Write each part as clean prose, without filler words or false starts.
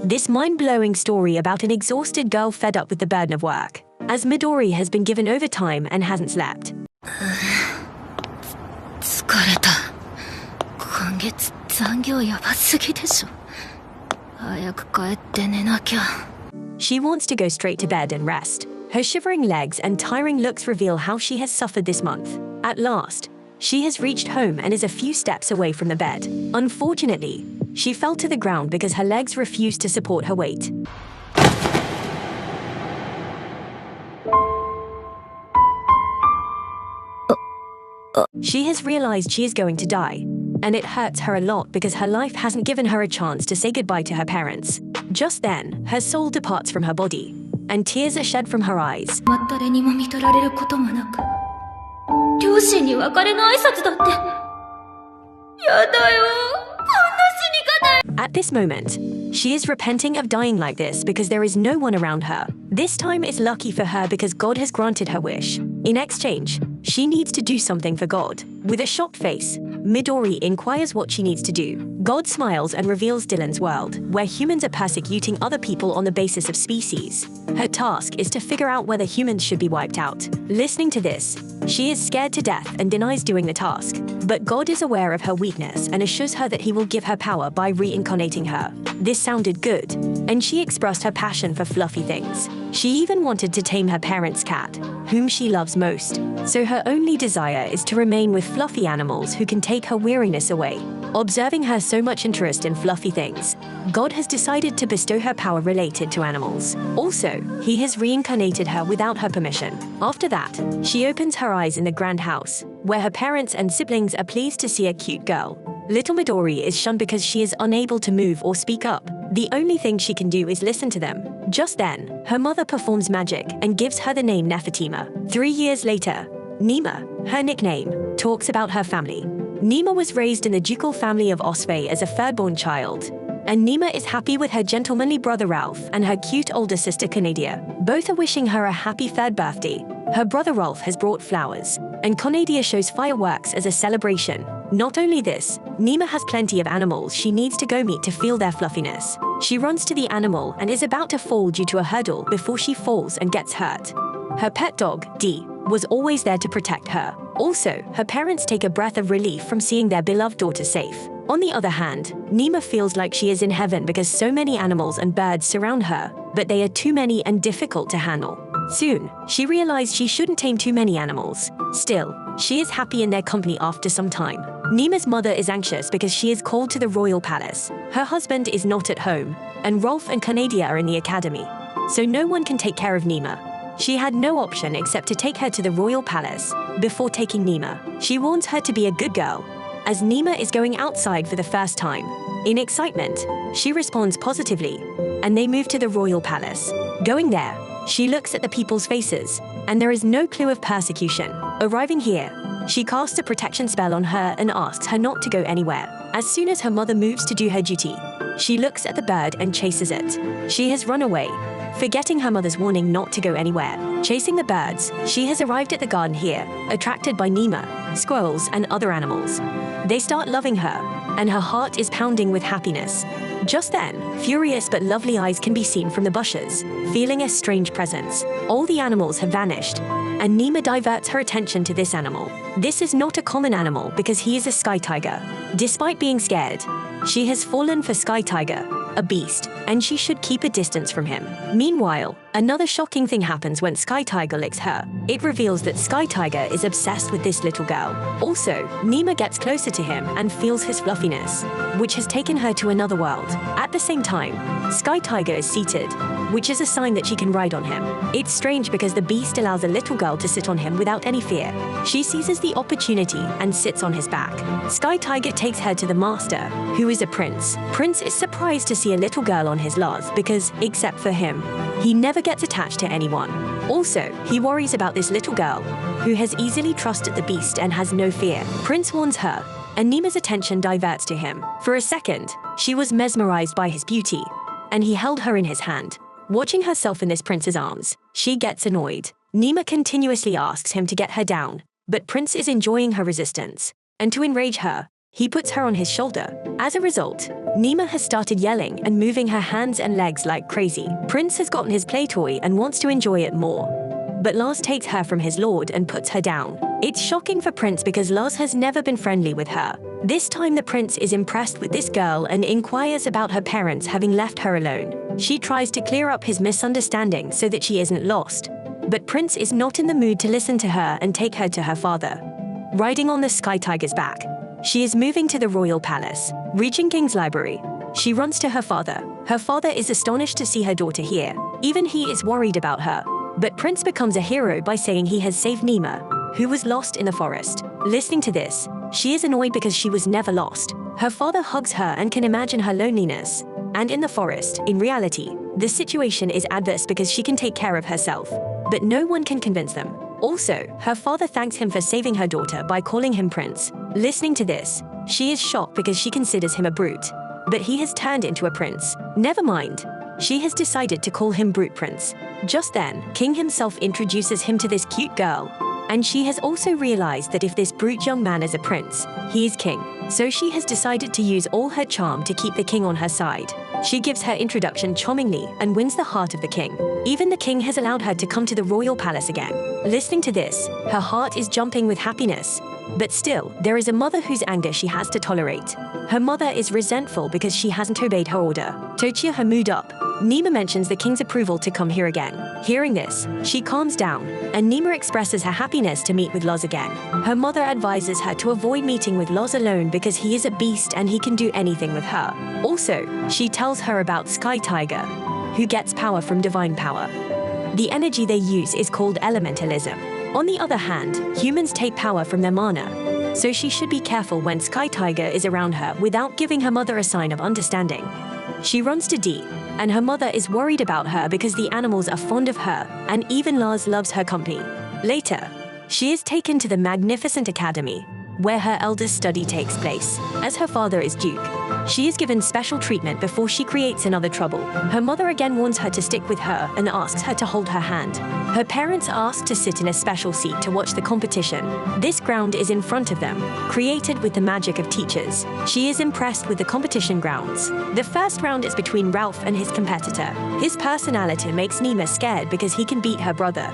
This mind-blowing story about an exhausted girl fed up with the burden of work, as Midori has been given overtime and hasn't slept. 疲れた。今月残業やばすぎでしょ。早く帰って寝なきゃ。She wants to go straight to bed and rest. Her shivering legs and tiring looks reveal how she has suffered this month. At last, she has reached home and is a few steps away from the bed. Unfortunately, she fell to the ground because her legs refused to support her weight. She has realized she is going to die, and it hurts her a lot because her life hasn't given her a chance to say goodbye to her parents. Just then, her soul departs from her body, and tears are shed from her eyes. 誰にも見とられることもなく、両親に別れの挨拶だって。やだよ。 At this moment, she is repenting of dying like this because there is no one around her. This time is lucky for her because God has granted her wish. In exchange, she needs to do something for God. With a shocked face, Midori inquires what she needs to do. God smiles and reveals Dylan's world, where humans are persecuting other people on the basis of species. Her task is to figure out whether humans should be wiped out. Listening to this, she is scared to death and denies doing the task. But God is aware of her weakness and assures her that he will give her power by reincarnating her. This sounded good, and she expressed her passion for fluffy things. She even wanted to tame her parents' cat, whom she loves most. So her only desire is to remain with fluffy animals who can take her weariness away. Observing her so much interest in fluffy things, God has decided to bestow her power related to animals. Also, he has reincarnated her without her permission. After that, she opens her eyes in the grand house, where her parents and siblings are pleased to see a cute girl. Little Midori is shunned because she is unable to move or speak up. The only thing she can do is listen to them. Just then, her mother performs magic and gives her the name Nefertima. 3 years later, Néma, her nickname, talks about her family. Néma was raised in the ducal family of Opshe as a third-born child, and Néma is happy with her gentlemanly brother Ralph and her cute older sister Kanadia. Both are wishing her a happy third birthday. Her brother Ralph has brought flowers, and Kanadia shows fireworks as a celebration. Not only this, Néma has plenty of animals she needs to go meet to feel their fluffiness. She runs to the animal and is about to fall due to a hurdle before she falls and gets hurt. Her pet dog, Dee, was always there to protect her. Also, her parents take a breath of relief from seeing their beloved daughter safe. On the other hand, Néma feels like she is in heaven because so many animals and birds surround her, but they are too many and difficult to handle. Soon, she realized she shouldn't tame too many animals. Still, she is happy in their company after some time. Néma's mother is anxious because she is called to the royal palace. Her husband is not at home, and Ralph and Kanadia are in the academy, so no one can take care of Néma. She had no option except to take her to the royal palace. Before taking Néma, she warns her to be a good girl, as Néma is going outside for the first time. In excitement, she responds positively, and they move to the royal palace. Going there, she looks at the people's faces, and there is no clue of persecution. Arriving here, she casts a protection spell on her and asks her not to go anywhere. As soon as her mother moves to do her duty, she looks at the bird and chases it. She has run away, forgetting her mother's warning not to go anywhere. Chasing the birds, she has arrived at the garden here, attracted by Néma, squirrels, and other animals. They start loving her, and her heart is pounding with happiness. Just then, furious but lovely eyes can be seen from the bushes, feeling a strange presence. All the animals have vanished, and Néma diverts her attention to this animal. This is not a common animal because he is a sky tiger. Despite being scared, she has fallen for Sky Tiger, a beast, and she should keep a distance from him. Meanwhile, another shocking thing happens when Sky Tiger licks her. It reveals that Sky Tiger is obsessed with this little girl. Also, Néma gets closer to him and feels his fluffiness, which has taken her to another world. At the same time, Sky Tiger is seated, which is a sign that she can ride on him. It's strange because the beast allows a little girl to sit on him without any fear. She seizes the opportunity and sits on his back. Sky Tiger takes her to the master, who is a prince. Prince is surprised to see a little girl on his Lars because, except for him, he never gets attached to anyone. Also, he worries about this little girl, who has easily trusted the beast and has no fear. Prince warns her, and Néma's attention diverts to him. For a second, she was mesmerized by his beauty, and he held her in his hand. Watching herself in this prince's arms, she gets annoyed. Néma continuously asks him to get her down, but Prince is enjoying her resistance, and to enrage her, He puts her on his shoulder. As a result, Néma has started yelling and moving her hands and legs like crazy. Prince has gotten his play toy and wants to enjoy it more. But Lars takes her from his lord and puts her down. It's shocking for Prince because Lars has never been friendly with her. This time the prince is impressed with this girl and inquires about her parents having left her alone. She tries to clear up his misunderstanding so that she isn't lost. But Prince is not in the mood to listen to her and take her to her father. Riding on the Sky Tiger's back, she is moving to the royal palace. Reaching King's library, she runs to her father. Her father is astonished to see her daughter here. Even he is worried about her. But Prince becomes a hero by saying he has saved Néma, who was lost in the forest. Listening to this, she is annoyed because she was never lost. Her father hugs her and can imagine her loneliness. And in the forest, in reality, the situation is adverse because she can take care of herself. But no one can convince them. Also, her father thanks him for saving her daughter by calling him Prince. Listening to this, she is shocked because she considers him a brute. But he has turned into a prince. Never mind. She has decided to call him Brute Prince. Just then, King himself introduces him to this cute girl. And she has also realized that if this brute young man is a prince, he is king. So she has decided to use all her charm to keep the king on her side. She gives her introduction charmingly and wins the heart of the king. Even the king has allowed her to come to the royal palace again. Listening to this, her heart is jumping with happiness. But still, there is a mother whose anger she has to tolerate. Her mother is resentful because she hasn't obeyed her order. To cheer her mood up, Néma mentions the king's approval to come here again. Hearing this, she calms down, and Néma expresses her happiness to meet with Lars again. Her mother advises her to avoid meeting with Lars alone because he is a beast and he can do anything with her. Also, she tells her about Sky Tiger, who gets power from divine power. The energy they use is called elementalism. On the other hand, humans take power from their mana, so she should be careful when Sky Tiger is around her without giving her mother a sign of understanding. She runs to D, and her mother is worried about her because the animals are fond of her, and even Lars loves her company. Later, she is taken to the magnificent academy, where her eldest study takes place. As her father is Duke, she is given special treatment before she creates another trouble. Her mother again warns her to stick with her and asks her to hold her hand. Her parents ask to sit in a special seat to watch the competition. This ground is in front of them, created with the magic of teachers. She is impressed with the competition grounds. The first round is between Ralph and his competitor. His personality makes Néma scared because he can beat her brother.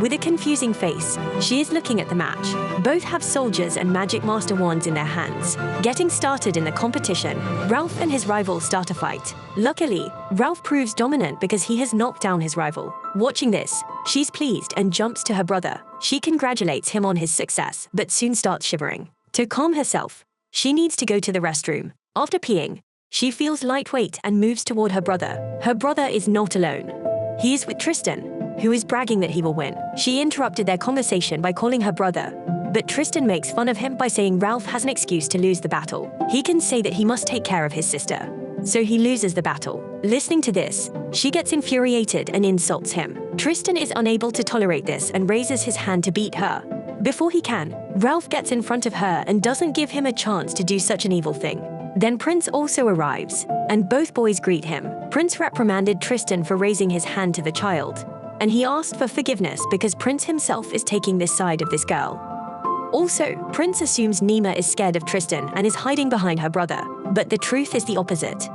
With a confusing face, she is looking at the match. Both have soldiers and magic master wands in their hands. Getting started in the competition, Ralph and his rival start a fight. Luckily, Ralph proves dominant because he has knocked down his rival. Watching this, she's pleased and jumps to her brother. She congratulates him on his success, but soon starts shivering. To calm herself, she needs to go to the restroom. After peeing, she feels lightweight and moves toward her brother. Her brother is not alone. He is with Tristan, who is bragging that he will win. She interrupted their conversation by calling her brother, but Tristan makes fun of him by saying Ralph has an excuse to lose the battle. He can say that he must take care of his sister, so he loses the battle. Listening to this, she gets infuriated and insults him. Tristan is unable to tolerate this and raises his hand to beat her. Before he can, Ralph gets in front of her and doesn't give him a chance to do such an evil thing. Then Prince also arrives, and both boys greet him. Prince reprimanded Tristan for raising his hand to the child, and he asked for forgiveness because Prince himself is taking this side of this girl. Also, Prince assumes Néma is scared of Tristan and is hiding behind her brother, but the truth is the opposite.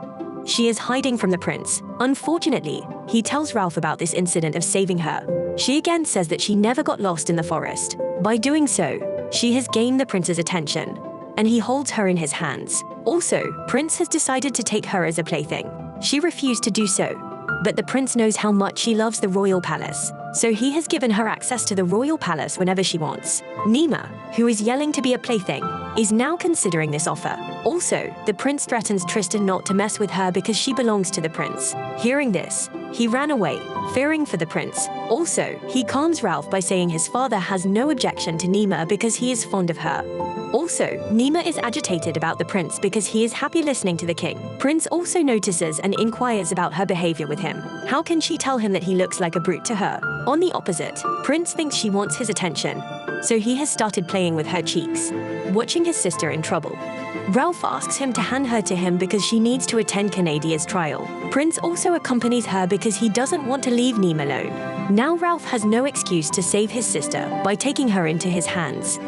She is hiding from the prince. Unfortunately, he tells Ralph about this incident of saving her. She again says that she never got lost in the forest. By doing so, she has gained the prince's attention, and he holds her in his hands. Also, Prince has decided to take her as a plaything. She refused to do so, but the prince knows how much she loves the royal palace, so he has given her access to the royal palace whenever she wants. Néma, who is yelling to be a plaything, is now considering this offer. Also, the prince threatens Tristan not to mess with her because she belongs to the prince. Hearing this, he ran away, fearing for the prince. Also, he calms Ralph by saying his father has no objection to Néma because he is fond of her. Also, Néma is agitated about the prince because he is happy listening to the king. Prince also notices and inquires about her behavior with him. How can she tell him that he looks like a brute to her? On the opposite, Prince thinks she wants his attention, so he has started playing with her cheeks, watching his sister in trouble. Ralph asks him to hand her to him because she needs to attend Kanadia's trial. Prince also accompanies her because he doesn't want to leave Néma alone. Now Ralph has no excuse to save his sister by taking her into his hands.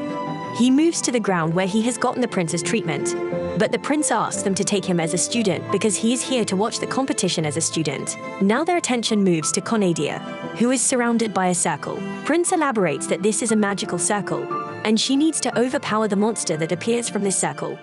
He moves to the ground where he has gotten the prince's treatment. But the prince asks them to take him as a student because he is here to watch the competition as a student. Now their attention moves to Kanadia, who is surrounded by a circle. Prince elaborates that this is a magical circle, and she needs to overpower the monster that appears from this circle.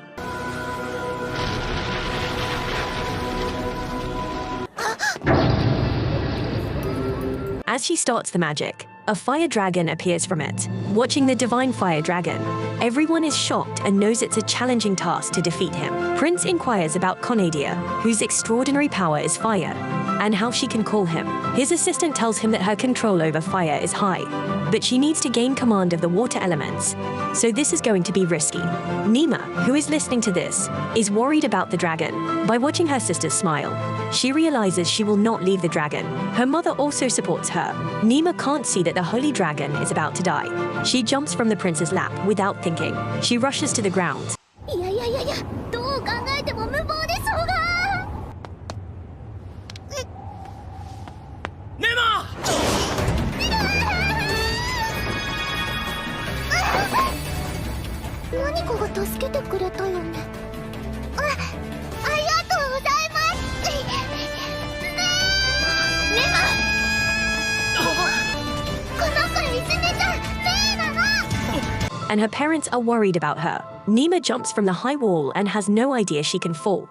As she starts the magic, a fire dragon appears from it. Watching the divine fire dragon, everyone is shocked and knows it's a challenging task to defeat him. Prince inquires about Kanadia, whose extraordinary power is fire, and how she can call him. His assistant tells him that her control over fire is high, but she needs to gain command of the water elements, so this is going to be risky. Néma, who is listening to this, is worried about the dragon. By watching her sister smile, she realizes she will not leave the dragon. Her mother also supports her. Néma can't see that the holy dragon is about to die. She jumps from the prince's lap without thinking. She rushes to the ground. Néma! And her parents are worried about her. Néma jumps from the high wall and has no idea she can fall.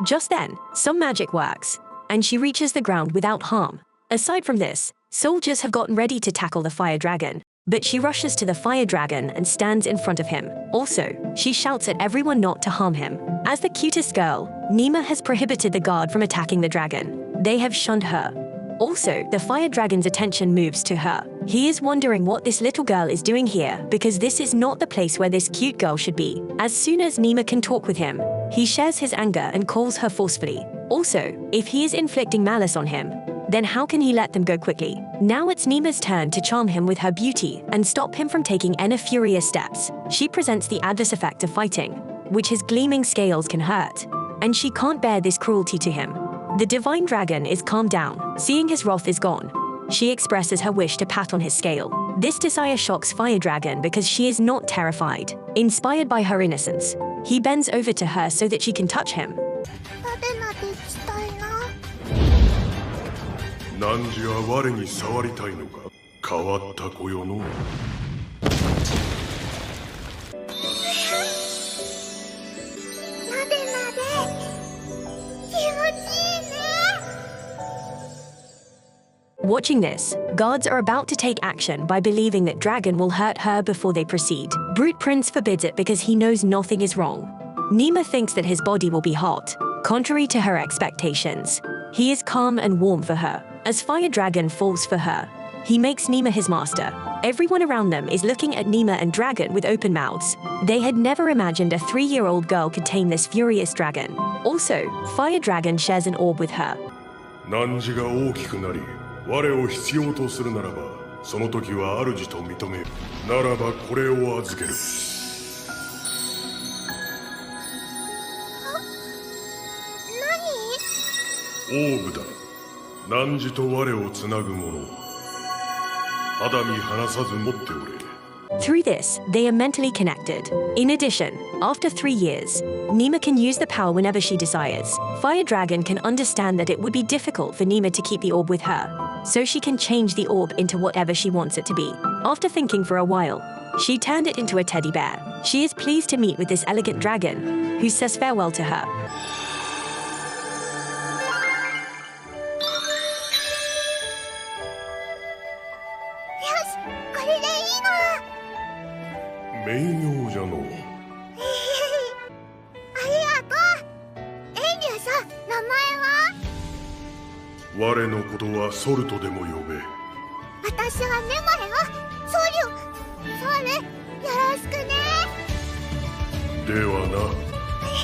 Just then, some magic works, and she reaches the ground without harm. Aside from this, soldiers have gotten ready to tackle the fire dragon, but she rushes to the fire dragon and stands in front of him. Also, she shouts at everyone not to harm him. As the cutest girl, Néma has prohibited the guard from attacking the dragon. They have shunned her. Also, the fire dragon's attention moves to her. He is wondering what this little girl is doing here because this is not the place where this cute girl should be. As soon as Néma can talk with him, he shares his anger and calls her forcefully. Also, if he is inflicting malice on him, then how can he let them go quickly? Now it's Néma's turn to charm him with her beauty and stop him from taking any furious steps. She presents the adverse effect of fighting, which his gleaming scales can hurt, and she can't bear this cruelty to him. The divine dragon is calmed down. Seeing his wrath is gone, she expresses her wish to pat on his scale. This desire shocks Fire Dragon because she is not terrified. Inspired by her innocence, he bends over to her so that she can touch him. Watching this, guards are about to take action by believing that Dragon will hurt her before they proceed. Brute Prince forbids it because he knows nothing is wrong. Néma thinks that his body will be hot, contrary to her expectations. He is calm and warm for her. As Fire Dragon falls for her, he makes Néma his master. Everyone around them is looking at Néma and Dragon with open mouths. They had never imagined a 3-year-old girl could tame this furious dragon. Also, Fire Dragon shares an orb with her. 我を必要とするならば、その時は主と認める。ならばこれを預ける。何？オーブだ。汝と我をつなぐもの。肌身離さず持っておれ。Through this, they are mentally connected. In addition, after 3 years, Néma can use the power whenever she desires. Fire Dragon can understand that it would be difficult for Néma to keep the orb with her, so she can change the orb into whatever she wants it to be. After thinking for a while, she turned it into a teddy bear. She is pleased to meet with this elegant dragon, who says farewell to her.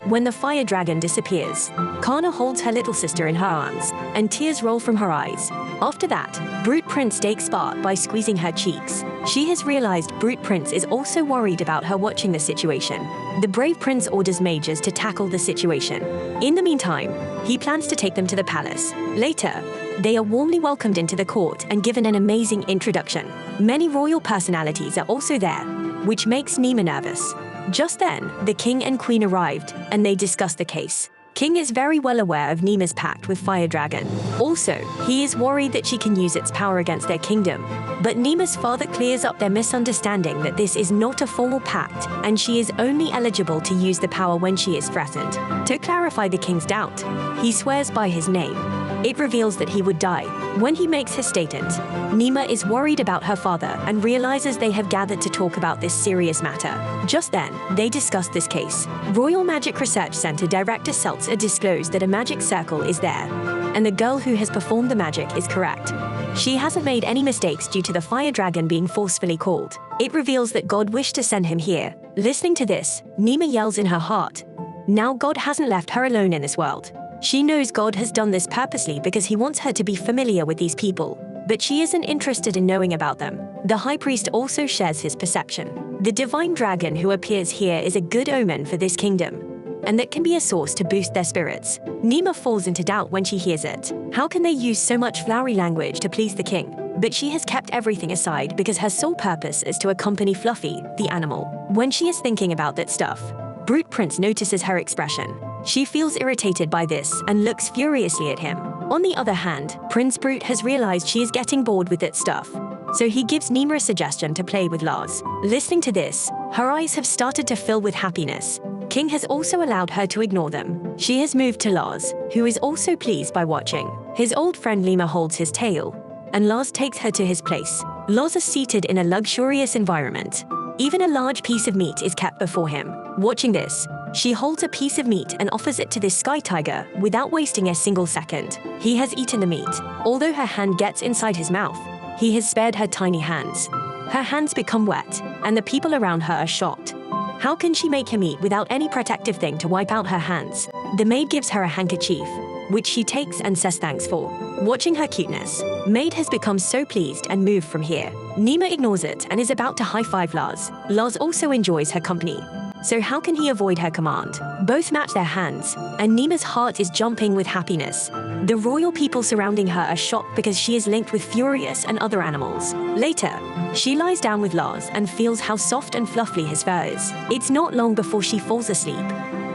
When the fire dragon disappears, Kana holds her little sister in her arms, and tears roll from her eyes. After that, Brute Prince takes part by squeezing her cheeks. She has realized Brute Prince is also worried about her watching the situation. The brave prince orders mages to tackle the situation. In the meantime, he plans to take them to the palace. Later, they are warmly welcomed into the court and given an amazing introduction. Many royal personalities are also there, which makes Néma nervous. Just then, the king and queen arrived, and they discussed the case. King is very well aware of Néma's pact with Fire Dragon. Also, he is worried that she can use its power against their kingdom. But Néma's father clears up their misunderstanding that this is not a formal pact, and she is only eligible to use the power when she is threatened. To clarify the king's doubt, he swears by his name. It reveals that he would die. When he makes his statement, Néma is worried about her father and realizes they have gathered to talk about this serious matter. Just then, they discuss this case. Royal Magic Research Center Director Seltzer disclosed that a magic circle is there, and the girl who has performed the magic is correct. She hasn't made any mistakes due to the fire dragon being forcefully called. It reveals that God wished to send him here. Listening to this, Néma yells in her heart. Now God hasn't left her alone in this world. She knows God has done this purposely because he wants her to be familiar with these people, but she isn't interested in knowing about them. The high priest also shares his perception. The divine dragon who appears here is a good omen for this kingdom, and that can be a source to boost their spirits. Néma falls into doubt when she hears it. How can they use so much flowery language to please the king? But she has kept everything aside because her sole purpose is to accompany Fluffy, the animal. When she is thinking about that stuff, Brute Prince notices her expression. She feels irritated by this and looks furiously at him. On the other hand, Prince Brute has realized she is getting bored with that stuff, so he gives Néma a suggestion to play with Lars. Listening to this, her eyes have started to fill with happiness. King has also allowed her to ignore them. She has moved to Lars, who is also pleased by watching. His old friend Néma holds his tail, and Lars takes her to his place. Lars is seated in a luxurious environment. Even a large piece of meat is kept before him. Watching this, she holds a piece of meat and offers it to this sky tiger without wasting a single second. He has eaten the meat. Although her hand gets inside his mouth, he has spared her tiny hands. Her hands become wet, and the people around her are shocked. How can she make him eat without any protective thing to wipe out her hands? The maid gives her a handkerchief, which she takes and says thanks for. Watching her cuteness, Maid has become so pleased and moved from here. Néma ignores it and is about to high-five Lars. Lars also enjoys her company, so how can he avoid her command? Both match their hands, and Néma's heart is jumping with happiness. The royal people surrounding her are shocked because she is linked with Furious and other animals. Later, she lies down with Lars and feels how soft and fluffy his fur is. It's not long before she falls asleep.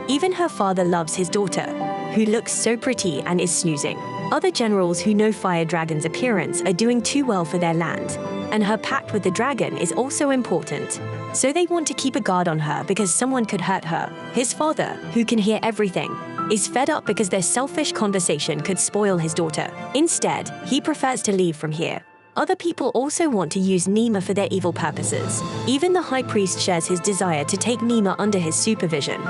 Even her father loves his daughter, who looks so pretty and is snoozing. Other generals who know Fire Dragon's appearance are doing too well for their land, and her pact with the dragon is also important. So they want to keep a guard on her because someone could hurt her. His father, who can hear everything, is fed up because their selfish conversation could spoil his daughter. Instead, he prefers to leave from here. Other people also want to use Néma for their evil purposes. Even the high priest shares his desire to take Néma under his supervision.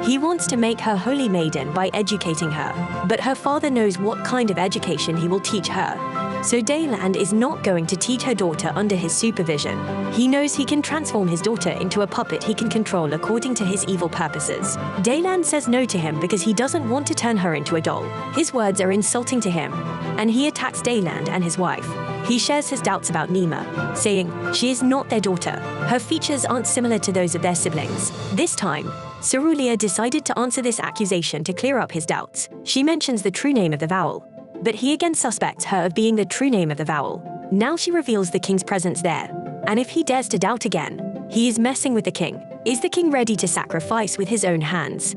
He wants to make her holy maiden by educating her, but her father knows what kind of education he will teach her. So Dayland is not going to teach her daughter under his supervision. He knows he can transform his daughter into a puppet he can control according to his evil purposes. Dayland says no to him because he doesn't want to turn her into a doll. His words are insulting to him, and he attacks Dayland and his wife. He shares his doubts about Néma, saying she is not their daughter. Her features aren't similar to those of their siblings. This time, Cerulia decided to answer this accusation to clear up his doubts. She mentions the true name of the vowel, but he again suspects her of being the true name of the vowel. Now she reveals the king's presence there, and if he dares to doubt again, he is messing with the king. Is the king ready to sacrifice with his own hands?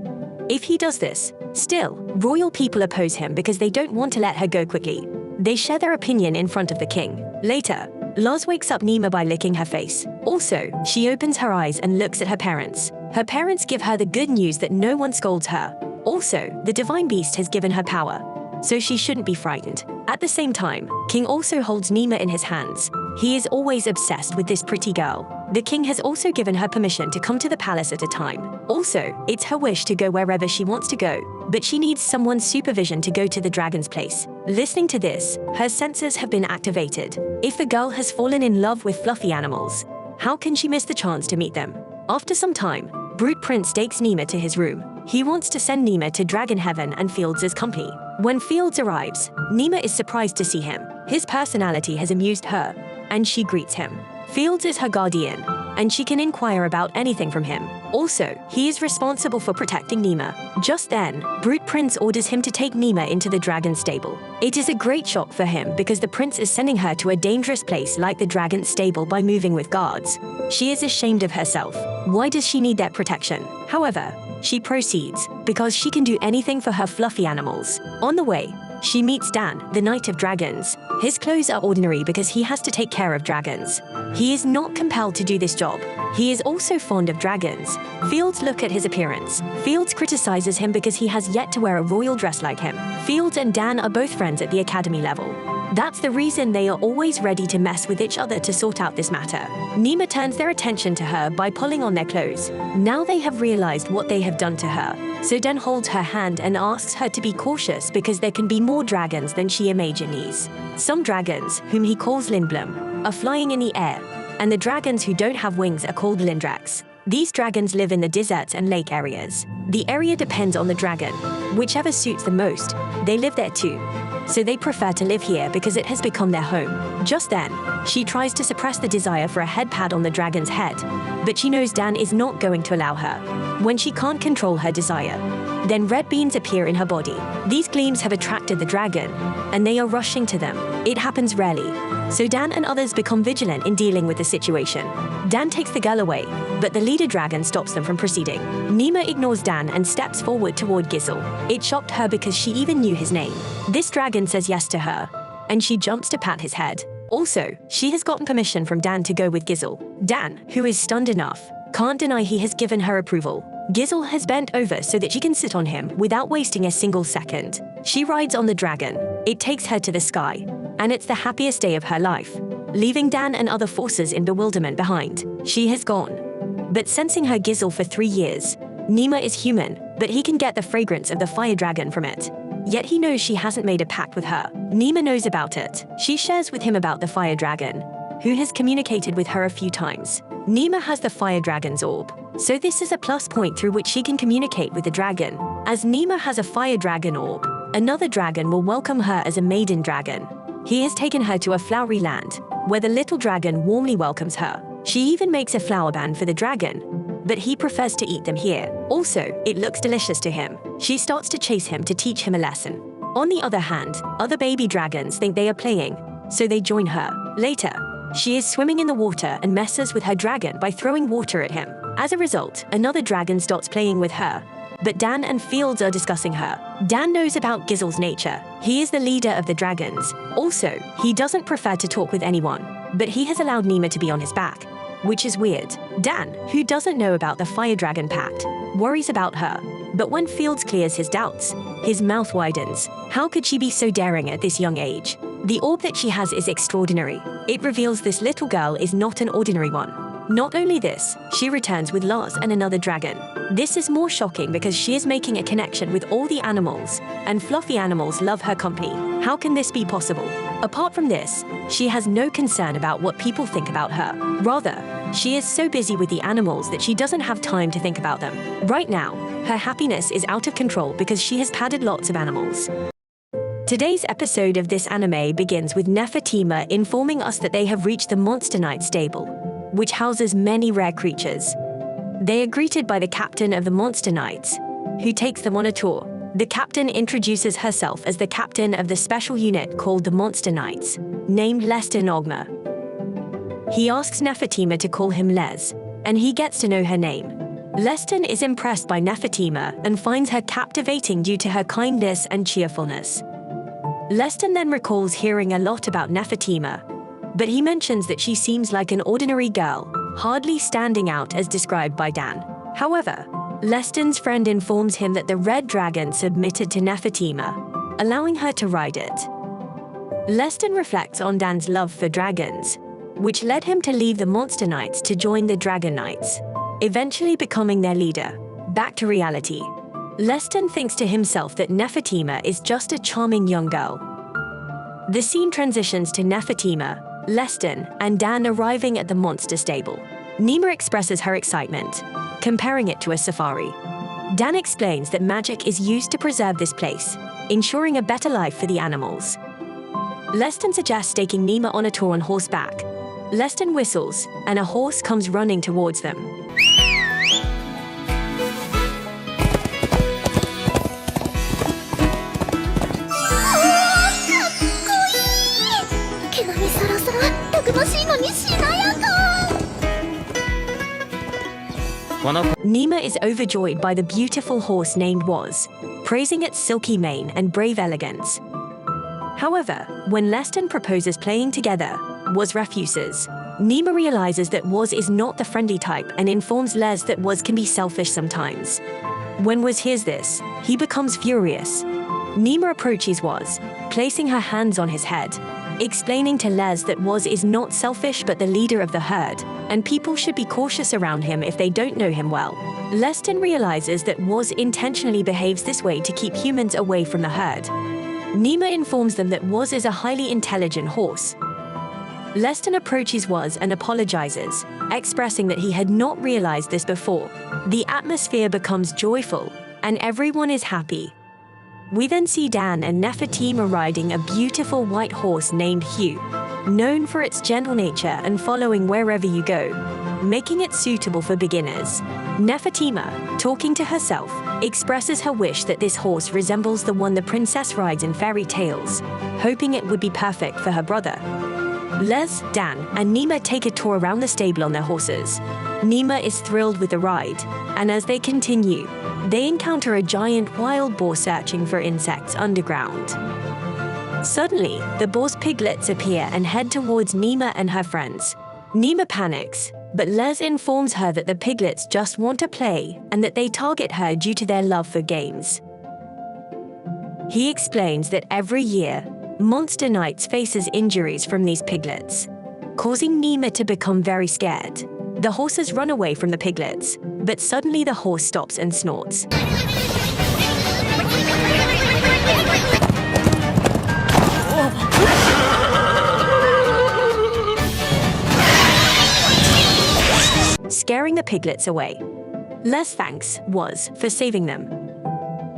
If he does this, still, royal people oppose him because they don't want to let her go quickly. They share their opinion in front of the king. Later, Lars wakes up Néma by licking her face. Also, she opens her eyes and looks at her parents. Her parents give her the good news that no one scolds her. Also, the divine beast has given her power, so she shouldn't be frightened. At the same time, King also holds Néma in his hands. He is always obsessed with this pretty girl. The king has also given her permission to come to the palace at a time. Also, it's her wish to go wherever she wants to go, but she needs someone's supervision to go to the dragon's place. Listening to this, her senses have been activated. If the girl has fallen in love with fluffy animals, how can she miss the chance to meet them? After some time, Brute Prince takes Néma to his room. He wants to send Néma to Dragon Heaven and Fields as company. When Fields arrives, Néma is surprised to see him. His personality has amused her, and she greets him. Fields is her guardian, and she can inquire about anything from him. Also, he is responsible for protecting Néma. Just then, Brute Prince orders him to take Néma into the dragon stable. It is a great shock for him because the prince is sending her to a dangerous place like the dragon stable by moving with guards. She is ashamed of herself. Why does she need that protection? However, she proceeds because she can do anything for her fluffy animals. On the way, she meets Dan, the Knight of Dragons. His clothes are ordinary because he has to take care of dragons. He is not compelled to do this job. He is also fond of dragons. Fields look at his appearance. Fields criticizes him because he has yet to wear a royal dress like him. Fields and Dan are both friends at the academy level. That's the reason they are always ready to mess with each other to sort out this matter. Néma turns their attention to her by pulling on their clothes. Now they have realized what they have done to her. So Dan holds her hand and asks her to be cautious because there can be more dragons than she imagines. Some dragons, whom he calls Lindblom, are flying in the air, and the dragons who don't have wings are called Lindrax. These dragons live in the deserts and lake areas. The area depends on the dragon. Whichever suits them most, they live there too. So they prefer to live here because it has become their home. Just then, she tries to suppress the desire for a head pad on the dragon's head, but she knows Dan is not going to allow her. When she can't control her desire, then red beams appear in her body. These gleams have attracted the dragon, and they are rushing to them. It happens rarely, so Dan and others become vigilant in dealing with the situation. Dan takes the girl away, but the leader dragon stops them from proceeding. Néma ignores Dan and steps forward toward Gizzle. It shocked her because she even knew his name. This dragon says yes to her, and she jumps to pat his head. Also, she has gotten permission from Dan to go with Gizzle. Dan, who is stunned enough, can't deny he has given her approval. Gizzle has bent over so that she can sit on him without wasting a single second. She rides on the dragon. It takes her to the sky, and it's the happiest day of her life. Leaving Dan and other forces in bewilderment behind, she has gone. But sensing her Gizzle for 3 years, Néma is human, but he can get the fragrance of the fire dragon from it. Yet he knows she hasn't made a pact with her. Néma knows about it. She shares with him about the fire dragon, who has communicated with her a few times. Néma has the fire dragon's orb, so this is a plus point through which she can communicate with the dragon. As Néma has a fire dragon orb, another dragon will welcome her as a maiden dragon. He has taken her to a flowery land, where the little dragon warmly welcomes her. She even makes a flower band for the dragon, but he prefers to eat them here. Also, it looks delicious to him. She starts to chase him to teach him a lesson. On the other hand, other baby dragons think they are playing, so they join her. Later, she is swimming in the water and messes with her dragon by throwing water at him. As a result, another dragon starts playing with her, but Dan and Fields are discussing her. Dan knows about Gizzle's nature. He is the leader of the dragons. Also, he doesn't prefer to talk with anyone, but he has allowed Néma to be on his back, which is weird. Dan, who doesn't know about the Fire Dragon Pact, worries about her. But when Fields clears his doubts, his mouth widens. How could she be so daring at this young age? The orb that she has is extraordinary. It reveals this little girl is not an ordinary one. Not only this, she returns with Lars and another dragon. This is more shocking because she is making a connection with all the animals, and fluffy animals love her company. How can this be possible? Apart from this, she has no concern about what people think about her. Rather, she is so busy with the animals that she doesn't have time to think about them. Right now, her happiness is out of control because she has padded lots of animals. Today's episode of this anime begins with Nefertima informing us that they have reached the Monster Knight stable, which houses many rare creatures. They are greeted by the captain of the Monster Knights, who takes them on a tour. The captain introduces herself as the captain of the special unit called the Monster Knights, named Lester Nogma. He asks Nefertima to call him Les, and he gets to know her name. Leston is impressed by Nefertima and finds her captivating due to her kindness and cheerfulness. Leston then recalls hearing a lot about Nefertima, but he mentions that she seems like an ordinary girl, hardly standing out as described by Dan. However, Leston's friend informs him that the red dragon submitted to Nefertima, allowing her to ride it. Leston reflects on Dan's love for dragons, which led him to leave the Monster Knights to join the Dragon Knights, eventually becoming their leader. Back to reality. Leston thinks to himself that Nefertima is just a charming young girl. The scene transitions to Nefertima, Leston, and Dan arriving at the monster stable. Néma expresses her excitement, comparing it to a safari. Dan explains that magic is used to preserve this place, ensuring a better life for the animals. Leston suggests taking Néma on a tour on horseback, Leston whistles, and a horse comes running towards them. 毛並みサラサラ、たくましいのにしなやか。 Néma is overjoyed by the beautiful horse named Was, praising its silky mane and brave elegance. However, when Leston proposes playing together, Was refuses. Néma realizes that Was is not the friendly type and informs Les that Was can be selfish sometimes. When Was hears this, he becomes furious. Néma approaches Was, placing her hands on his head, explaining to Les that Was is not selfish but the leader of the herd, and people should be cautious around him if they don't know him well. Leston realizes that Was intentionally behaves this way to keep humans away from the herd. Néma informs them that Was is a highly intelligent horse. Leston approaches Was and apologizes, expressing that he had not realized this before. The atmosphere becomes joyful, and everyone is happy. We then see Dan and Nefertima riding a beautiful white horse named Hugh, known for its gentle nature and following wherever you go, making it suitable for beginners. Nefertima, talking to herself, expresses her wish that this horse resembles the one the princess rides in fairy tales, hoping it would be perfect for her brother. Les, Dan, and Néma take a tour around the stable on their horses. Néma is thrilled with the ride, and as they continue, they encounter a giant wild boar searching for insects underground. Suddenly, the boar's piglets appear and head towards Néma and her friends. Néma panics, but Les informs her that the piglets just want to play and that they target her due to their love for games. He explains that every year, Monster Knights faces injuries from these piglets, causing Néma to become very scared. The horses run away from the piglets, but suddenly the horse stops and snorts. Scaring the piglets away. Les thanks Was for saving them.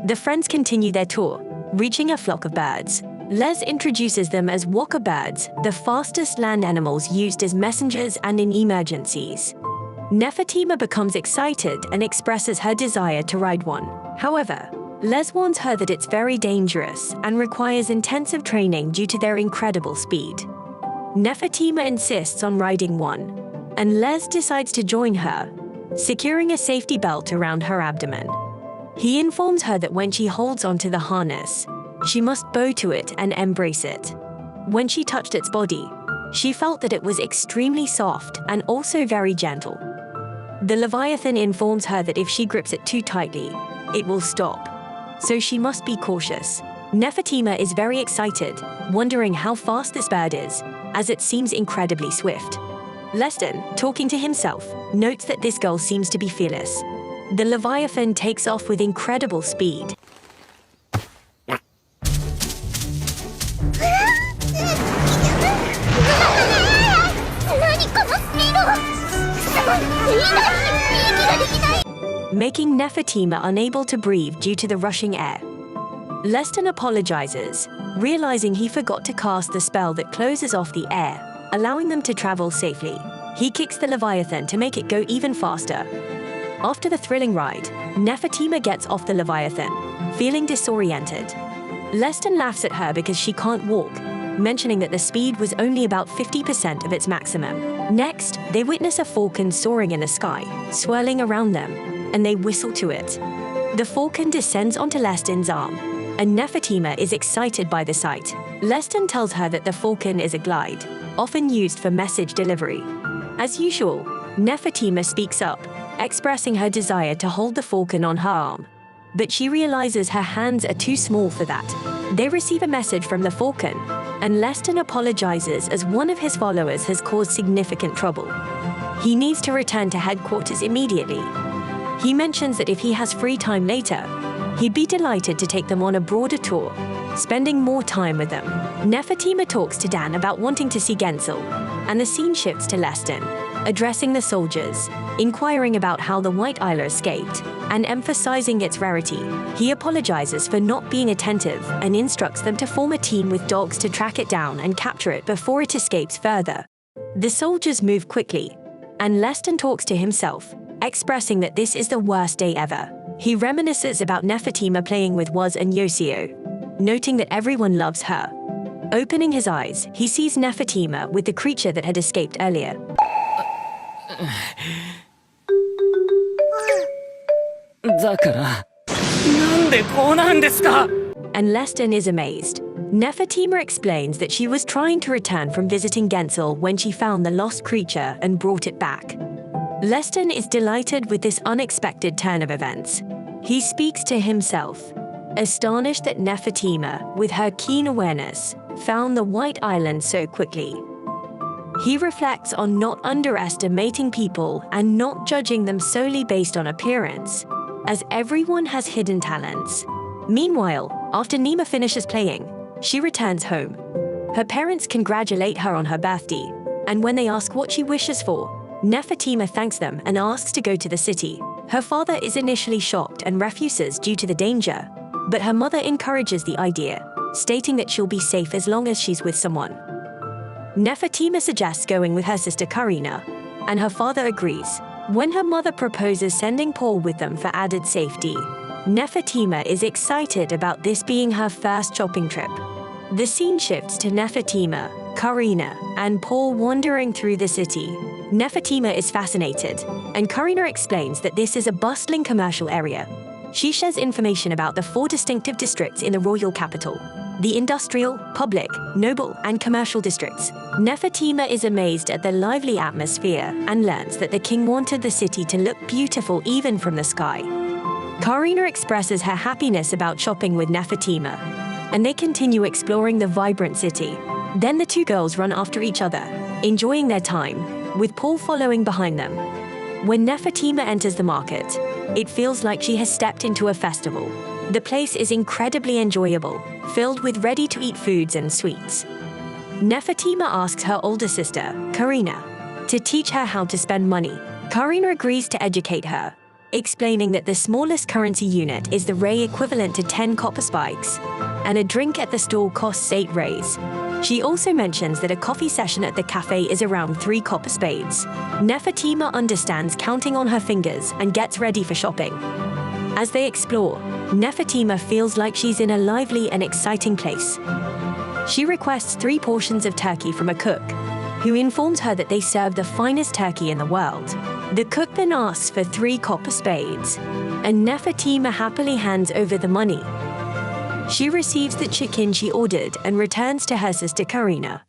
The friends continue their tour, reaching a flock of birds. Les introduces them as walker birds, the fastest land animals used as messengers and in emergencies. Nefertima becomes excited and expresses her desire to ride one. However, Les warns her that it's very dangerous and requires intensive training due to their incredible speed. Nefertima insists on riding one, and Les decides to join her, securing a safety belt around her abdomen. He informs her that when she holds onto the harness, she must bow to it and embrace it. When she touched its body, she felt that it was extremely soft and also very gentle. The Leviathan informs her that if she grips it too tightly, it will stop, so she must be cautious. Nefertima is very excited, wondering how fast this bird is, as it seems incredibly swift. Leston, talking to himself, notes that this girl seems to be fearless. The Leviathan takes off with incredible speed. Making Nefertima unable to breathe due to the rushing air. Leston apologizes, realizing he forgot to cast the spell that closes off the air, allowing them to travel safely. He kicks the Leviathan to make it go even faster. After the thrilling ride, Nefertima gets off the Leviathan, feeling disoriented. Leston laughs at her because she can't walk, mentioning that the speed was only about 50% of its maximum. Next, they witness a falcon soaring in the sky, swirling around them, and they whistle to it. The falcon descends onto Leston's arm, and Nefertima is excited by the sight. Leston tells her that the falcon is a glide, often used for message delivery. As usual, Nefertima speaks up, expressing her desire to hold the falcon on her arm. But she realizes her hands are too small for that. They receive a message from the falcon, and Leston apologizes as one of his followers has caused significant trouble. He needs to return to headquarters immediately. He mentions that if he has free time later, he'd be delighted to take them on a broader tour, spending more time with them. Nefertima talks to Dan about wanting to see Gensel, and the scene shifts to Leston, addressing the soldiers, inquiring about how the White Isle escaped, and emphasizing its rarity. He apologizes for not being attentive and instructs them to form a team with dogs to track it down and capture it before it escapes further. The soldiers move quickly, and Leston talks to himself, expressing that this is the worst day ever. He reminisces about Nefertima playing with Waz and Yosio, noting that everyone loves her. Opening his eyes, he sees Nefertima with the creature that had escaped earlier. And Leston is amazed. Nefertima explains that she was trying to return from visiting Gensel when she found the lost creature and brought it back. Leston is delighted with this unexpected turn of events. He speaks to himself, astonished that Nefertima, with her keen awareness, found the White Island so quickly. He reflects on not underestimating people and not judging them solely based on appearance, as everyone has hidden talents. Meanwhile, after Néma finishes playing, she returns home. Her parents congratulate her on her birthday, and when they ask what she wishes for, Nefertima thanks them and asks to go to the city. Her father is initially shocked and refuses due to the danger, but her mother encourages the idea, stating that she'll be safe as long as she's with someone. Nefertima suggests going with her sister Karina, and her father agrees. When her mother proposes sending Paul with them for added safety, Nefertima is excited about this being her first shopping trip. The scene shifts to Nefertima, Karina, and Paul wandering through the city. Nefertima is fascinated, and Karina explains that this is a bustling commercial area. She shares information about the 4 distinctive districts in the royal capital: the industrial, public, noble, and commercial districts. Nefertima is amazed at the lively atmosphere and learns that the king wanted the city to look beautiful even from the sky. Karina expresses her happiness about shopping with Nefertima, and they continue exploring the vibrant city. Then the two girls run after each other, enjoying their time, with Paul following behind them. When Nefertima enters the market, it feels like she has stepped into a festival. The place is incredibly enjoyable, filled with ready-to-eat foods and sweets. Nefertima asks her older sister, Karina, to teach her how to spend money. Karina agrees to educate her, explaining that the smallest currency unit is the ray equivalent to 10 copper spikes, and a drink at the store costs 8 rays. She also mentions that a coffee session at the cafe is around 3 copper spades. Nefertima understands counting on her fingers and gets ready for shopping. As they explore, Nefertima feels like she's in a lively and exciting place. She requests 3 portions of turkey from a cook, who informs her that they serve the finest turkey in the world. The cook then asks for 3 copper spades, and Nefertima happily hands over the money. She receives the chicken she ordered and returns to her sister Karina,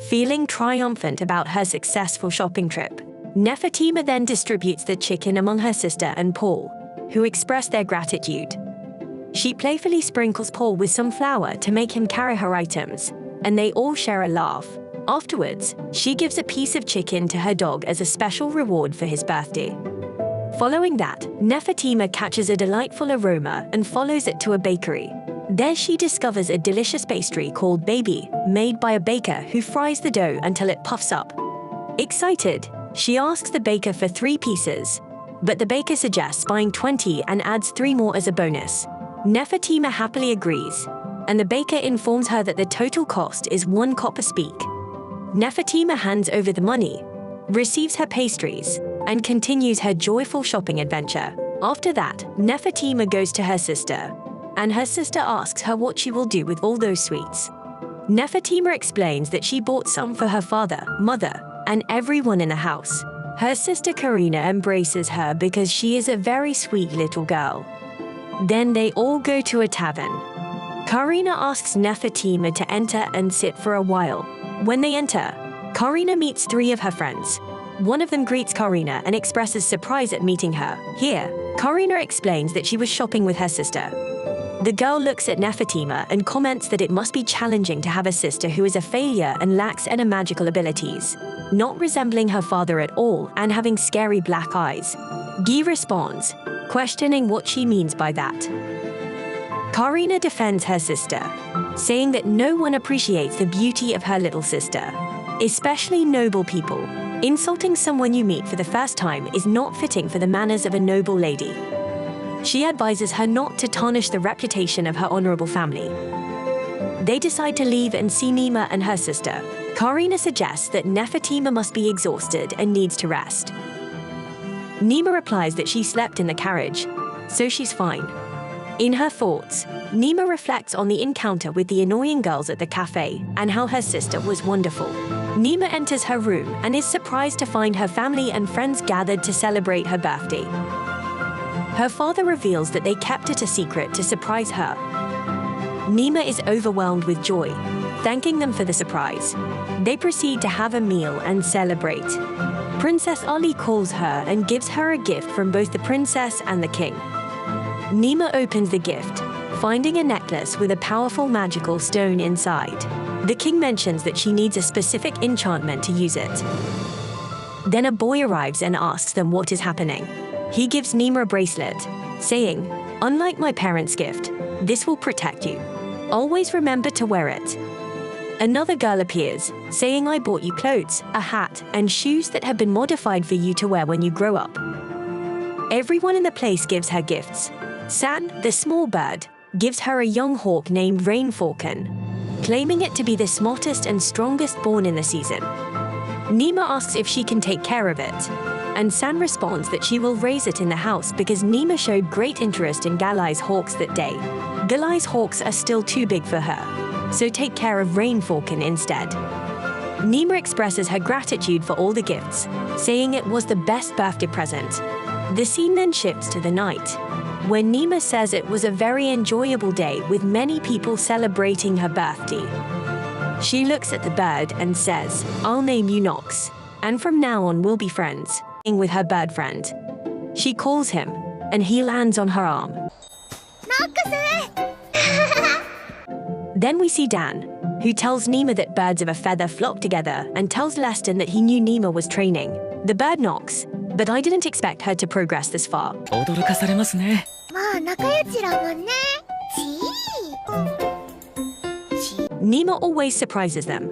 feeling triumphant about her successful shopping trip. Nefertima then distributes the chicken among her sister and Paul, who express their gratitude. She playfully sprinkles Paul with some flour to make him carry her items, and they all share a laugh. Afterwards, she gives a piece of chicken to her dog as a special reward for his birthday. Following that, Nefertima catches a delightful aroma and follows it to a bakery. There she discovers a delicious pastry called baby, made by a baker who fries the dough until it puffs up. Excited, she asks the baker for 3 pieces, but the baker suggests buying 20 and adds 3 more as a bonus. Nefertima happily agrees, and the baker informs her that the total cost is 1 copper speak. Nefertima hands over the money, receives her pastries, and continues her joyful shopping adventure. After that, Nefertima goes to her sister, and her sister asks her what she will do with all those sweets. Nefertima explains that she bought some for her father, mother, and everyone in the house. Her sister Karina embraces her because she is a very sweet little girl. Then they all go to a tavern. Karina asks Nefertima to enter and sit for a while. When they enter, Karina meets 3 of her friends. One of them greets Karina and expresses surprise at meeting her. Here, Karina explains that she was shopping with her sister. The girl looks at Nefertima and comments that it must be challenging to have a sister who is a failure and lacks any magical abilities, not resembling her father at all and having scary black eyes. Guy responds, questioning what she means by that. Karina defends her sister, saying that no one appreciates the beauty of her little sister, especially noble people. Insulting someone you meet for the first time is not fitting for the manners of a noble lady. She advises her not to tarnish the reputation of her honorable family. They decide to leave and see Néma and her sister, Karina suggests that Nefertima must be exhausted and needs to rest. Néma replies that she slept in the carriage, so she's fine. In her thoughts, Néma reflects on the encounter with the annoying girls at the cafe and how her sister was wonderful. Néma enters her room and is surprised to find her family and friends gathered to celebrate her birthday. Her father reveals that they kept it a secret to surprise her. Néma is overwhelmed with joy, thanking them for the surprise. They proceed to have a meal and celebrate. Princess Ali calls her and gives her a gift from both the princess and the king. Néma opens the gift, finding a necklace with a powerful magical stone inside. The king mentions that she needs a specific enchantment to use it. Then a boy arrives and asks them what is happening. He gives Néma a bracelet, saying, "Unlike my parents' gift, this will protect you. Always remember to wear it." Another girl appears, saying, "I bought you clothes, a hat, and shoes that have been modified for you to wear when you grow up." Everyone in the place gives her gifts. San, the small bird, gives her a young hawk named Rain Falcon, claiming it to be the smartest and strongest born in the season. Néma asks if she can take care of it, and San responds that she will raise it in the house because Néma showed great interest in Galai's hawks that day. Galai's hawks are still too big for her, so take care of Rain Falcon instead. Néma expresses her gratitude for all the gifts, saying it was the best birthday present. The scene then shifts to the night, when Néma says it was a very enjoyable day with many people celebrating her birthday. She looks at the bird and says, "I'll name you Nox, and from now on we'll be friends," with her bird friend. She calls him, and he lands on her arm. Then we see Dan, who tells Néma that birds of a feather flock together and tells Leston that he knew Néma was training the bird Nox, but I didn't expect her to progress this far. 驚かされますね。まあ仲良しだもんね。Néma always surprises them.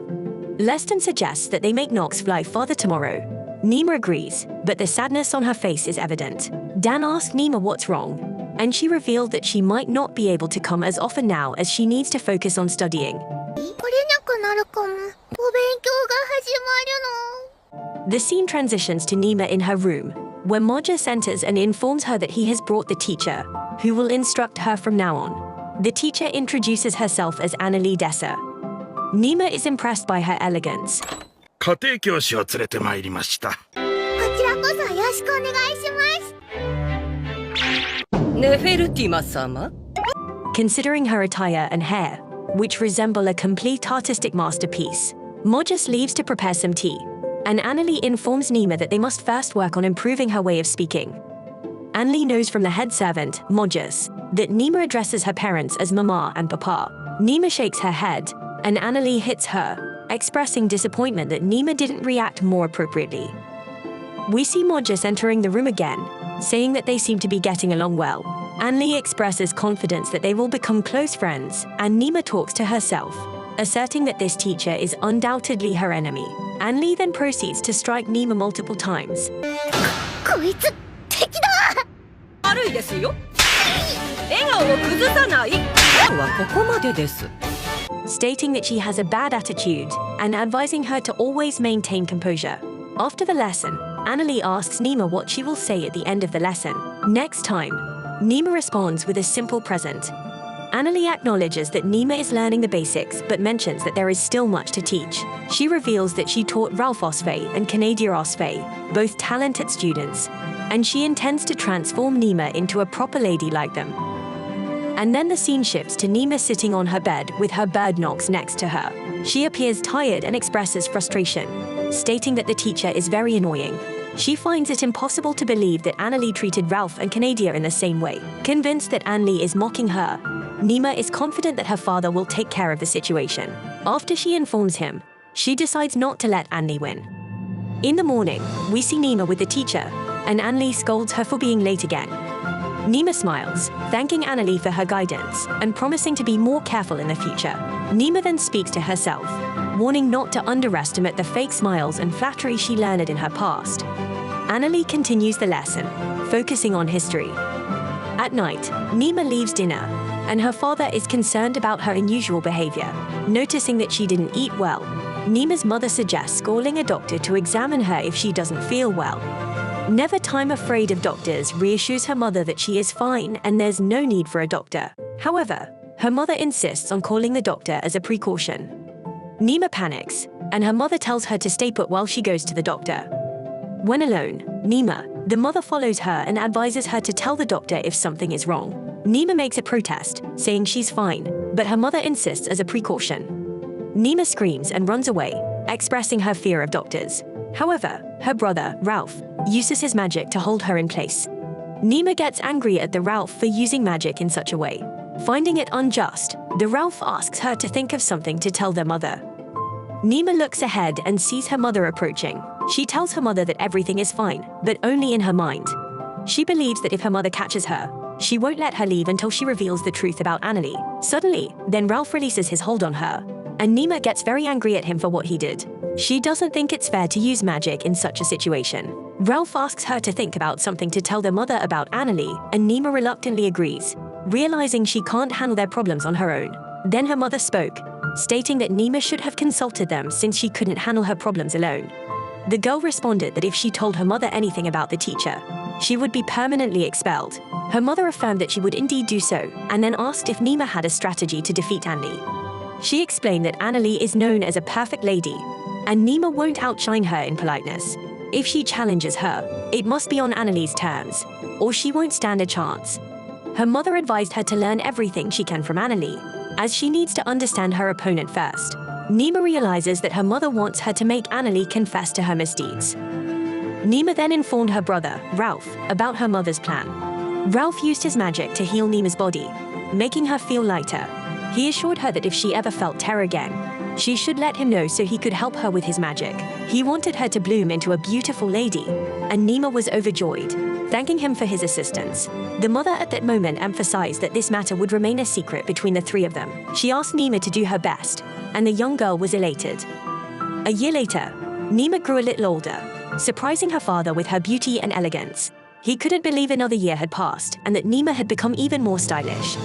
Leston suggests that they make Nox fly farther tomorrow. Néma agrees, but the sadness on her face is evident. Dan asks Néma what's wrong, and she revealed that she might not be able to come as often now as she needs to focus on studying. 来れなくなるかも。お勉強が始まるの。 The scene transitions to Néma in her room, where Mojas enters and informs her that he has brought the teacher, who will instruct her from now on. The teacher introduces herself as Annalie Dessa. Néma is impressed by her elegance. 家庭教師を連れてまいりました。こちらこそよろしくお願いします。ネフェルティマ様 Considering her attire and hair, which resemble a complete artistic masterpiece, Mojas leaves to prepare some tea, and Annalie informs Néma that they must first work on improving her way of speaking. Annalie knows from the head servant, Mojas, that Néma addresses her parents as Mama and Papa. Néma shakes her head, and Annalie hits her, expressing disappointment that Néma didn't react more appropriately. We see Mojas entering the room again, saying that they seem to be getting along well. Annalie expresses confidence that they will become close friends, and Néma talks to herself, asserting that this teacher is undoubtedly her enemy. Annalie then proceeds to strike Néma multiple times. こいつ敵だ。悪いですよ。笑顔を崩さない。今日はここまでです。 Stating that she has a bad attitude and advising her to always maintain composure. After the lesson, Annalie asks Néma what she will say at the end of the lesson. Next time, Néma responds with a simple present. Annalie acknowledges that Néma is learning the basics but mentions that there is still much to teach. She reveals that she taught Ralph Opshe and Kanadia Opshe, both talented students, and she intends to transform Néma into a proper lady like them. And then the scene shifts to Néma sitting on her bed with her bird Nox next to her. She appears tired and expresses frustration, stating that the teacher is very annoying. She finds it impossible to believe that Annalie treated Ralph and Kanadia in the same way. Convinced that Annalie is mocking her, Néma is confident that her father will take care of the situation. After she informs him, she decides not to let Annalie win. In the morning, we see Néma with the teacher, and Annalie scolds her for being late again. Néma smiles, thanking Annalie for her guidance and promising to be more careful in the future. Néma then speaks to herself, warning not to underestimate the fake smiles and flattery she learned in her past. Annalie continues the lesson, focusing on history. At night, Néma leaves dinner, and her father is concerned about her unusual behavior. Noticing that she didn't eat well, Néma's mother suggests calling a doctor to examine her if she doesn't feel well. Never time afraid of doctors reassures her mother that she is fine and there's no need for a doctor. However, her mother insists on calling the doctor as a precaution. Néma panics, and her mother tells her to stay put while she goes to the doctor. When alone, Néma, the mother, follows her and advises her to tell the doctor if something is wrong. Néma makes a protest, saying she's fine, but her mother insists as a precaution. Néma screams and runs away, expressing her fear of doctors. However, her brother, Ralph, uses his magic to hold her in place. Néma gets angry at the Ralph for using magic in such a way. Finding it unjust, the Ralph asks her to think of something to tell their mother. Néma looks ahead and sees her mother approaching. She tells her mother that everything is fine, but only in her mind. She believes that if her mother catches her, she won't let her leave until she reveals the truth about Annalie. Suddenly, then Ralph releases his hold on her, and Néma gets very angry at him for what he did. She doesn't think it's fair to use magic in such a situation. Ralph asks her to think about something to tell their mother about Annalie, and Néma reluctantly agrees, realizing she can't handle their problems on her own. Then her mother spoke, stating that Néma should have consulted them since she couldn't handle her problems alone. The girl responded that if she told her mother anything about the teacher, she would be permanently expelled. Her mother affirmed that she would indeed do so, and then asked if Néma had a strategy to defeat Annalie. She explained that Annalie is known as a perfect lady, and Néma won't outshine her in politeness. If she challenges her, it must be on Annalie's terms, or she won't stand a chance. Her mother advised her to learn everything she can from Annalie, as she needs to understand her opponent first. Néma realizes that her mother wants her to make Annalie confess to her misdeeds. Néma then informed her brother, Ralph, about her mother's plan. Ralph used his magic to heal Néma's body, making her feel lighter. He assured her that if she ever felt terror again, she should let him know so he could help her with his magic. He wanted her to bloom into a beautiful lady, and Néma was overjoyed, thanking him for his assistance. The mother at that moment emphasized that this matter would remain a secret between the three of them. She asked Néma to do her best, and the young girl was elated. A year later, Néma grew a little older, surprising her father with her beauty and elegance. He couldn't believe another year had passed and that Néma had become even more stylish.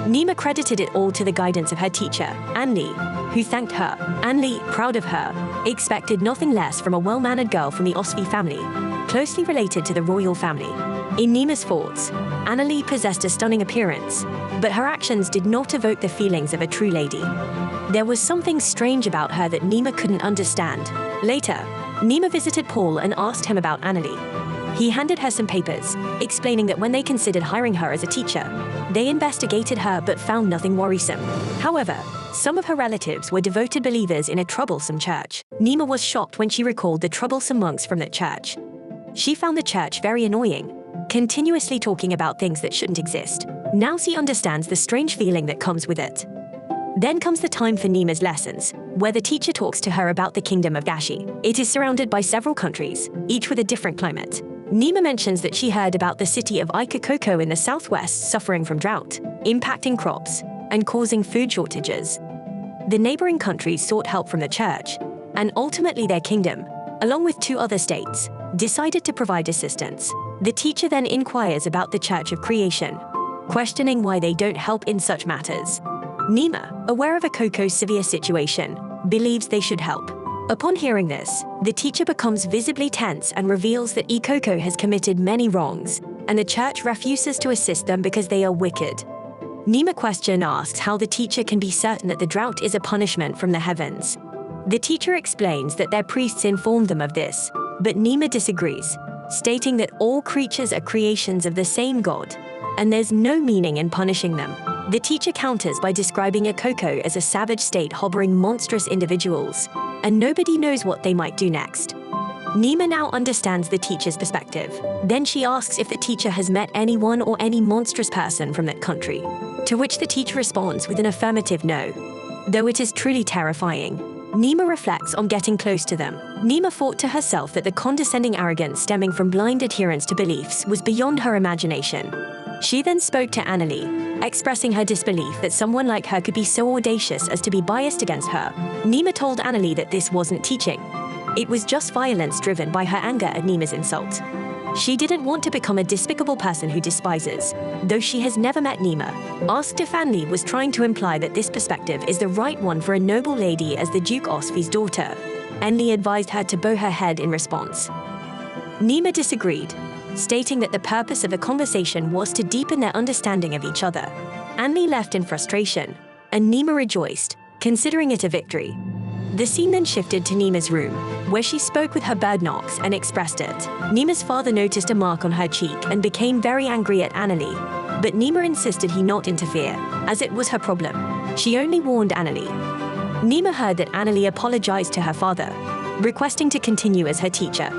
Néma credited it all to the guidance of her teacher, Annalie, who thanked her. Annalie, proud of her, expected nothing less from a well-mannered girl from the Opshe family, closely related to the royal family. In Néma's thoughts, Annalie possessed a stunning appearance, but her actions did not evoke the feelings of a true lady. There was something strange about her that Néma couldn't understand. Later, Néma visited Paul and asked him about Annalie. He handed her some papers, explaining that when they considered hiring her as a teacher, they investigated her but found nothing worrisome. However, some of her relatives were devoted believers in a troublesome church. Néma was shocked when she recalled the troublesome monks from that church. She found the church very annoying, continuously talking about things that shouldn't exist. Now she understands the strange feeling that comes with it. Then comes the time for Néma's lessons, where the teacher talks to her about the kingdom of Gashi. It is surrounded by several countries, each with a different climate. Néma mentions that she heard about the city of Ikokoko in the southwest suffering from drought, impacting crops, and causing food shortages. The neighboring countries sought help from the church, and ultimately their kingdom, along with 2 other states, decided to provide assistance. The teacher then inquires about the Church of Creation, questioning why they don't help in such matters. Néma, aware of Ikoko's severe situation, believes they should help. Upon hearing this, the teacher becomes visibly tense and reveals that Ikoko has committed many wrongs, and the church refuses to assist them because they are wicked. Néma question asks how the teacher can be certain that the drought is a punishment from the heavens. The teacher explains that their priests informed them of this, but Néma disagrees, stating that all creatures are creations of the same God, and there's no meaning in punishing them. The teacher counters by describing Ikoko as a savage state harboring monstrous individuals, and nobody knows what they might do next. Néma now understands the teacher's perspective. Then she asks if the teacher has met anyone or any monstrous person from that country, to which the teacher responds with an affirmative no. Though it is truly terrifying, Néma reflects on getting close to them. Néma thought to herself that the condescending arrogance stemming from blind adherence to beliefs was beyond her imagination. She then spoke to Annalie, expressing her disbelief that someone like her could be so audacious as to be biased against her. Néma told Annalie that this wasn't teaching. It was just violence driven by her anger at Néma's insult. She didn't want to become a despicable person who despises, though she has never met Néma. Asked if Anneli was trying to imply that this perspective is the right one for a noble lady as the Duke Osfi's daughter. Anneli advised her to bow her head in response. Néma disagreed, stating that the purpose of the conversation was to deepen their understanding of each other. Anneli left in frustration, and Néma rejoiced, considering it a victory. The scene then shifted to Néma's room, where she spoke with her bird Nox and expressed it. Néma's father noticed a mark on her cheek and became very angry at Anneli, but Néma insisted he not interfere, as it was her problem. She only warned Anneli. Néma heard that Anneli apologized to her father, requesting to continue as her teacher.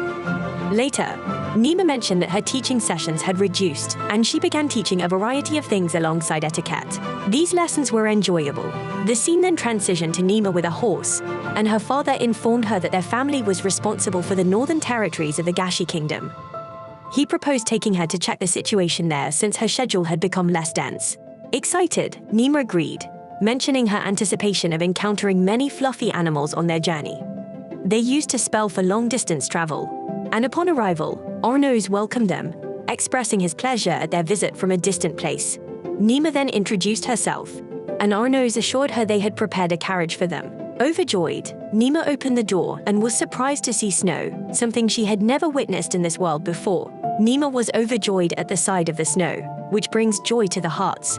Later, Néma mentioned that her teaching sessions had reduced, and she began teaching a variety of things alongside etiquette. These lessons were enjoyable. The scene then transitioned to Néma with a horse, and her father informed her that their family was responsible for the northern territories of the Gashi Kingdom. He proposed taking her to check the situation there since her schedule had become less dense. Excited, Néma agreed, mentioning her anticipation of encountering many fluffy animals on their journey. They used to spell for long-distance travel, and upon arrival, Arnauz welcomed them, expressing his pleasure at their visit from a distant place. Néma then introduced herself, and Arnauz assured her they had prepared a carriage for them. Overjoyed, Néma opened the door and was surprised to see snow, something she had never witnessed in this world before. Néma was overjoyed at the sight of the snow, which brings joy to the hearts.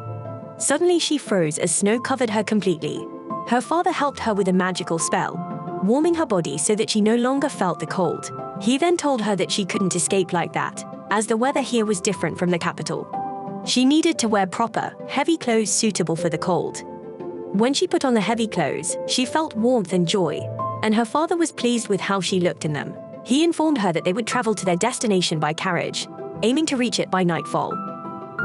Suddenly she froze as snow covered her completely. Her father helped her with a magical spell, warming her body so that she no longer felt the cold. He then told her that she couldn't escape like that, as the weather here was different from the capital. She needed to wear proper, heavy clothes suitable for the cold. When she put on the heavy clothes, she felt warmth and joy, and her father was pleased with how she looked in them. He informed her that they would travel to their destination by carriage, aiming to reach it by nightfall.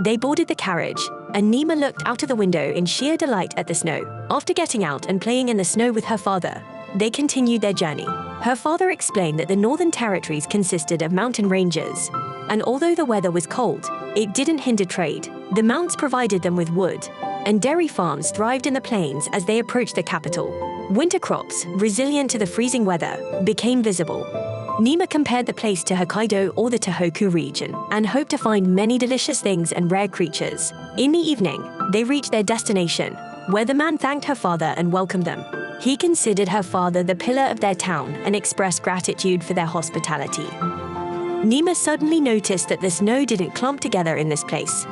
They boarded the carriage, and Néma looked out of the window in sheer delight at the snow. After getting out and playing in the snow with her father, they continued their journey. Her father explained that the northern territories consisted of mountain ranges, and although the weather was cold, it didn't hinder trade. The mounts provided them with wood, and dairy farms thrived in the plains as they approached the capital. Winter crops, resilient to the freezing weather, became visible. Néma compared the place to Hokkaido or the Tohoku region, and hoped to find many delicious things and rare creatures. In the evening, they reached their destination, where the man thanked her father and welcomed them. He considered her father the pillar of their town and expressed gratitude for their hospitality. Néma suddenly noticed that the snow didn't clump together in this place.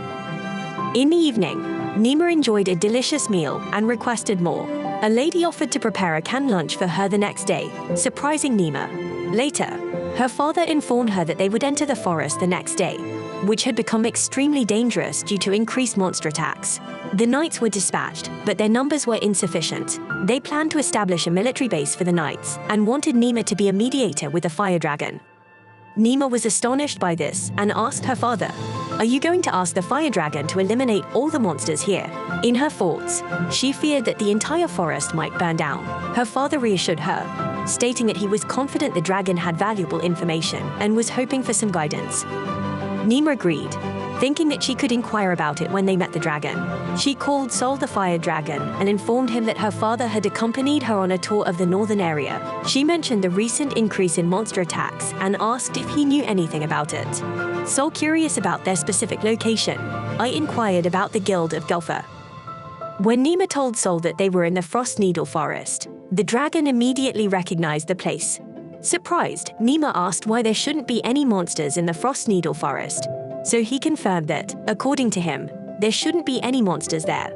In the evening, Néma enjoyed a delicious meal and requested more. A lady offered to prepare a canned lunch for her the next day, surprising Néma. Later, her father informed her that they would enter the forest the next day, which had become extremely dangerous due to increased monster attacks. The knights were dispatched, but their numbers were insufficient. They planned to establish a military base for the knights and wanted Néma to be a mediator with the fire dragon. Néma was astonished by this and asked her father, "Are you going to ask the fire dragon to eliminate all the monsters here?" In her thoughts, she feared that the entire forest might burn down. Her father reassured her, stating that he was confident the dragon had valuable information and was hoping for some guidance. Néma agreed, thinking that she could inquire about it when they met the dragon. She called Sol the fire dragon and informed him that her father had accompanied her on a tour of the northern area. She mentioned the recent increase in monster attacks and asked if he knew anything about it. Sol, curious about their specific location, I inquired about the Guild of Gulfer. When Néma told Sol that they were in the Frost Needle Forest, the dragon immediately recognized the place. Surprised, Néma asked why there shouldn't be any monsters in the Frost Needle Forest. So he confirmed that, according to him, there shouldn't be any monsters there.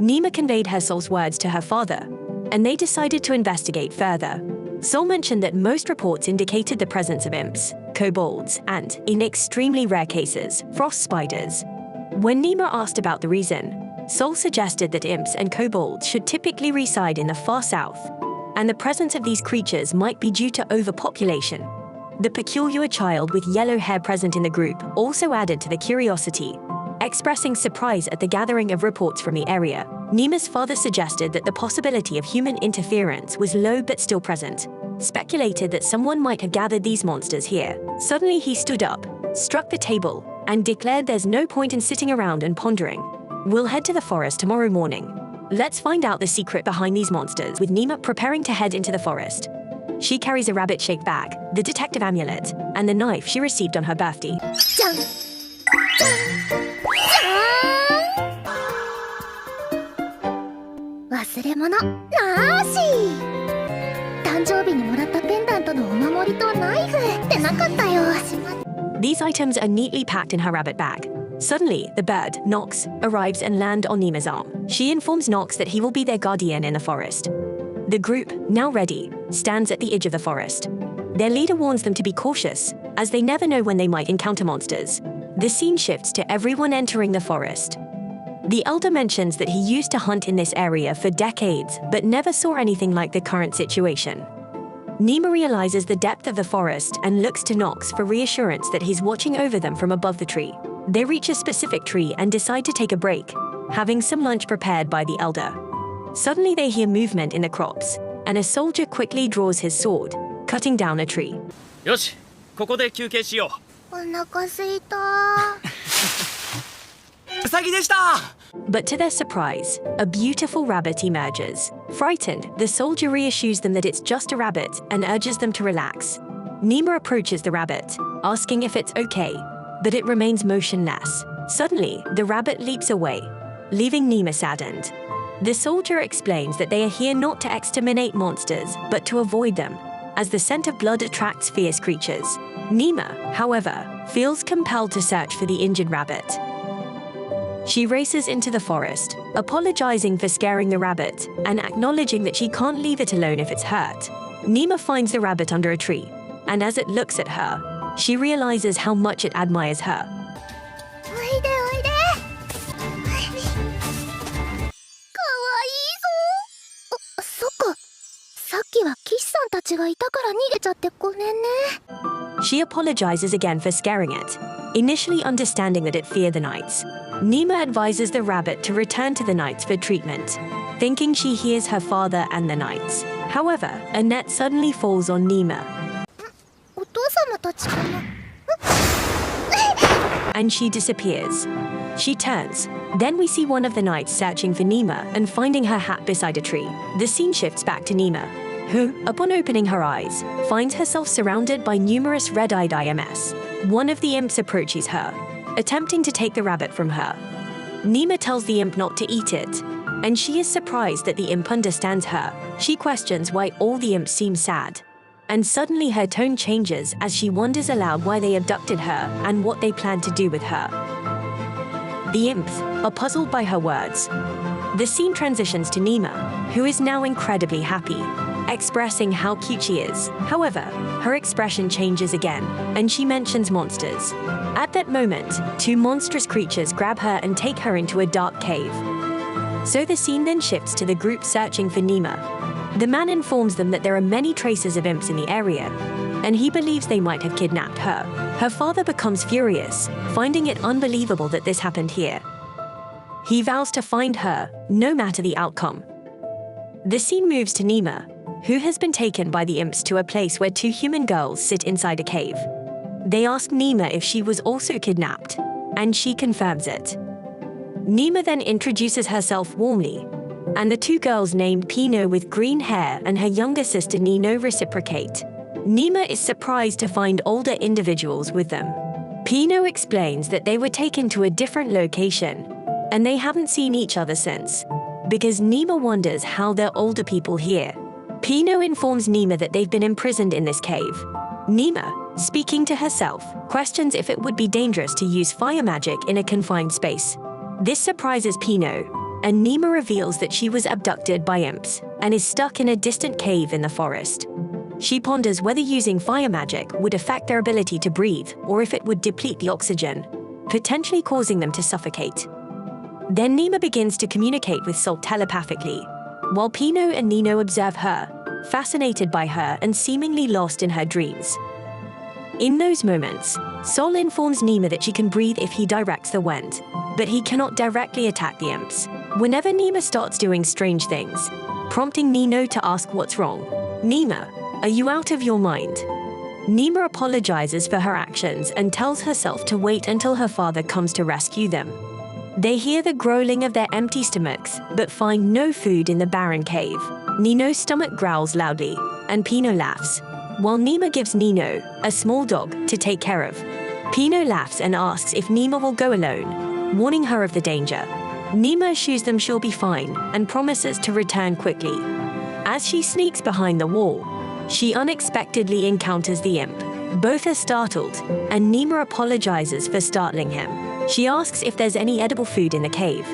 Néma conveyed her Sol's words to her father, and they decided to investigate further. Sol mentioned that most reports indicated the presence of imps, kobolds, and, in extremely rare cases, frost spiders. When Néma asked about the reason, Sol suggested that imps and kobolds should typically reside in the far south, and the presence of these creatures might be due to overpopulation. The peculiar child with yellow hair present in the group also added to the curiosity, expressing surprise at the gathering of reports from the area. Néma's father suggested that the possibility of human interference was low but still present, speculated that someone might have gathered these monsters here. Suddenly he stood up, struck the table, and declared there's no point in sitting around and pondering. We'll head to the forest tomorrow morning. Let's find out the secret behind these monsters, with Néma preparing to head into the forest. She carries a rabbit-shaped bag, the detective amulet, and the knife she received on her birthday. じゃんじゃんじゃーん忘れ物なーし誕生日にもらったペンダントのお守りとナイフってなかったよ These items are neatly packed in her rabbit bag. Suddenly, the bird, Nox, arrives and lands on Néma's arm. She informs Nox that he will be their guardian in the forest. The group, now ready, stands at the edge of the forest. Their leader warns them to be cautious, as they never know when they might encounter monsters. The scene shifts to everyone entering the forest. The elder mentions that he used to hunt in this area for decades, but never saw anything like the current situation. Néma realizes the depth of the forest and looks to Nox for reassurance that he's watching over them from above the tree. They reach a specific tree and decide to take a break, having some lunch prepared by the elder. Suddenly they hear movement in the crops, and a soldier quickly draws his sword, cutting down a tree. よし、ここで休憩しよお腹すいたう。ウサギでした。 But to their surprise, a beautiful rabbit emerges. Frightened, the soldier reassures them that it's just a rabbit and urges them to relax. Néma approaches the rabbit, asking if it's okay, but it remains motionless. Suddenly, the rabbit leaps away, leaving Néma saddened. The soldier explains that they are here not to exterminate monsters, but to avoid them, as the scent of blood attracts fierce creatures. Néma, however, feels compelled to search for the injured rabbit. She races into the forest, apologizing for scaring the rabbit and acknowledging that she can't leave it alone if it's hurt. Néma finds the rabbit under a tree, and as it looks at her, she realizes how much it admires her. おいでおいでかわいいぞそっかさっきは騎士さんたちがいたから逃げちゃってごめんね She apologizes again for scaring it, initially understanding that it feared the knights. Néma advises the rabbit to return to the knights for treatment, thinking she hears her father and the knights. However, a net suddenly falls on Néma, お父様たちかな and she disappears. She turns. Then we see one of the knights searching for Néma and finding her hat beside a tree. The scene shifts back to Néma, who, upon opening her eyes, finds herself surrounded by numerous red-eyed IMS. One of the imps approaches her, attempting to take the rabbit from her. Néma tells the imp not to eat it, and she is surprised that the imp understands her. She questions why all the imps seem sad, and suddenly her tone changes as she wonders aloud why they abducted her and what they plan to do with her. The imps are puzzled by her words. The scene transitions to Néma, who is now incredibly happy, expressing how cute she is. However, her expression changes again, and she mentions monsters. At that moment, two monstrous creatures grab her and take her into a dark cave. So the scene then shifts to the group searching for Néma. The man informs them that there are many traces of imps in the area, and he believes they might have kidnapped her. Her father becomes furious, finding it unbelievable that this happened here. He vows to find her, no matter the outcome. The scene moves to Néma, who has been taken by the imps to a place where two human girls sit inside a cave. They ask Néma if she was also kidnapped, and she confirms it. Néma then introduces herself warmly, and the two girls named Pinot with green hair and her younger sister Nino reciprocate. Néma is surprised to find older individuals with them. Pinot explains that they were taken to a different location, and they haven't seen each other since, because Néma wonders how they're older people here. Pinot informs Néma that they've been imprisoned in this cave. Néma, speaking to herself, questions if it would be dangerous to use fire magic in a confined space. This surprises Pinot, and Néma reveals that she was abducted by imps and is stuck in a distant cave in the forest. She ponders whether using fire magic would affect their ability to breathe or if it would deplete the oxygen, potentially causing them to suffocate. Then Néma begins to communicate with Sol telepathically, while Pinot and Nino observe her, fascinated by her and seemingly lost in her dreams. In those moments, Sol informs Néma that she can breathe if he directs the wind, but he cannot directly attack the imps. Whenever Néma starts doing strange things, prompting Nino to ask what's wrong. Néma, are you out of your mind? Néma apologizes for her actions and tells herself to wait until her father comes to rescue them. They hear the growling of their empty stomachs, but find no food in the barren cave. Nino's stomach growls loudly, and Pino laughs, while Néma gives Nino, a small dog, to take care of. Pino laughs and asks if Néma will go alone, warning her of the danger. Néma assures them she'll be fine and promises to return quickly. As she sneaks behind the wall, she unexpectedly encounters the imp. Both are startled, and Néma apologizes for startling him. She asks if there's any edible food in the cave.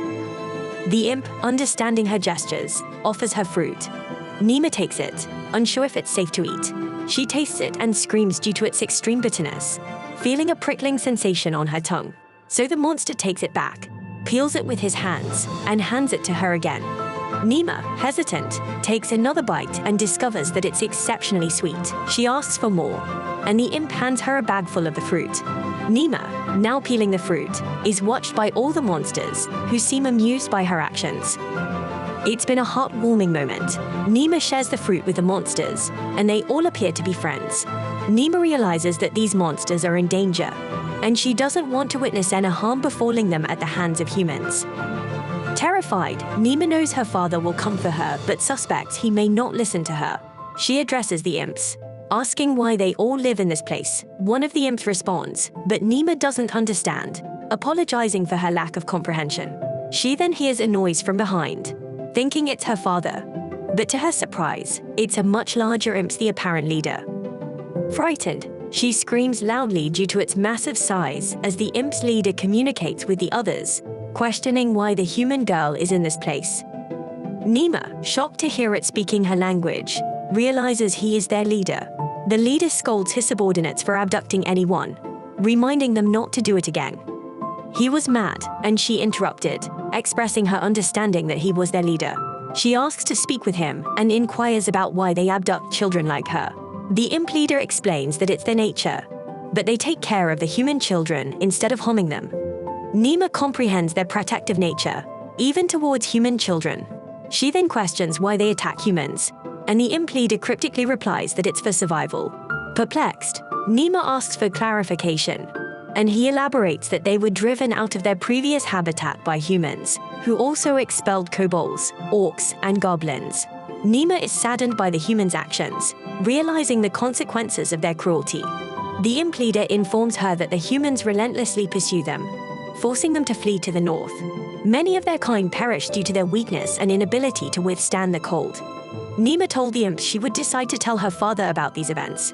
The imp, understanding her gestures, offers her fruit. Néma takes it, unsure if it's safe to eat. She tastes it and screams due to its extreme bitterness, feeling a prickling sensation on her tongue. So the monster takes it back, peels it with his hands, and hands it to her again. Néma, hesitant, takes another bite and discovers that it's exceptionally sweet. She asks for more, and the imp hands her a bag full of the fruit. Néma, now peeling the fruit, is watched by all the monsters, who seem amused by her actions. It's been a heartwarming moment. Néma shares the fruit with the monsters, and they all appear to be friends. Néma realizes that these monsters are in danger, and she doesn't want to witness any harm befalling them at the hands of humans. Terrified, Néma knows her father will come for her, but suspects he may not listen to her. She addresses the imps, asking why they all live in this place. One of the imps responds, but Néma doesn't understand, apologizing for her lack of comprehension. She then hears a noise from behind, thinking it's her father. But to her surprise, it's a much larger imp, the apparent leader. Frightened, she screams loudly due to its massive size as the imp's leader communicates with the others, questioning why the human girl is in this place. Néma, shocked to hear it speaking her language, realizes he is their leader. The leader scolds his subordinates for abducting anyone, reminding them not to do it again. He was mad, and she interrupted, expressing her understanding that he was their leader. She asks to speak with him and inquires about why they abduct children like her. The imp leader explains that it's their nature, but they take care of the human children instead of harming them. Néma comprehends their protective nature, even towards human children. She then questions why they attack humans, and the imp leader cryptically replies that it's for survival. Perplexed, Néma asks for clarification, and he elaborates that they were driven out of their previous habitat by humans, who also expelled kobolds, orcs, and goblins. Néma is saddened by the humans' actions, realizing the consequences of their cruelty. The imp leader informs her that the humans relentlessly pursue them, forcing them to flee to the north. Many of their kind perish due to their weakness and inability to withstand the cold. Néma told the imps she would decide to tell her father about these events.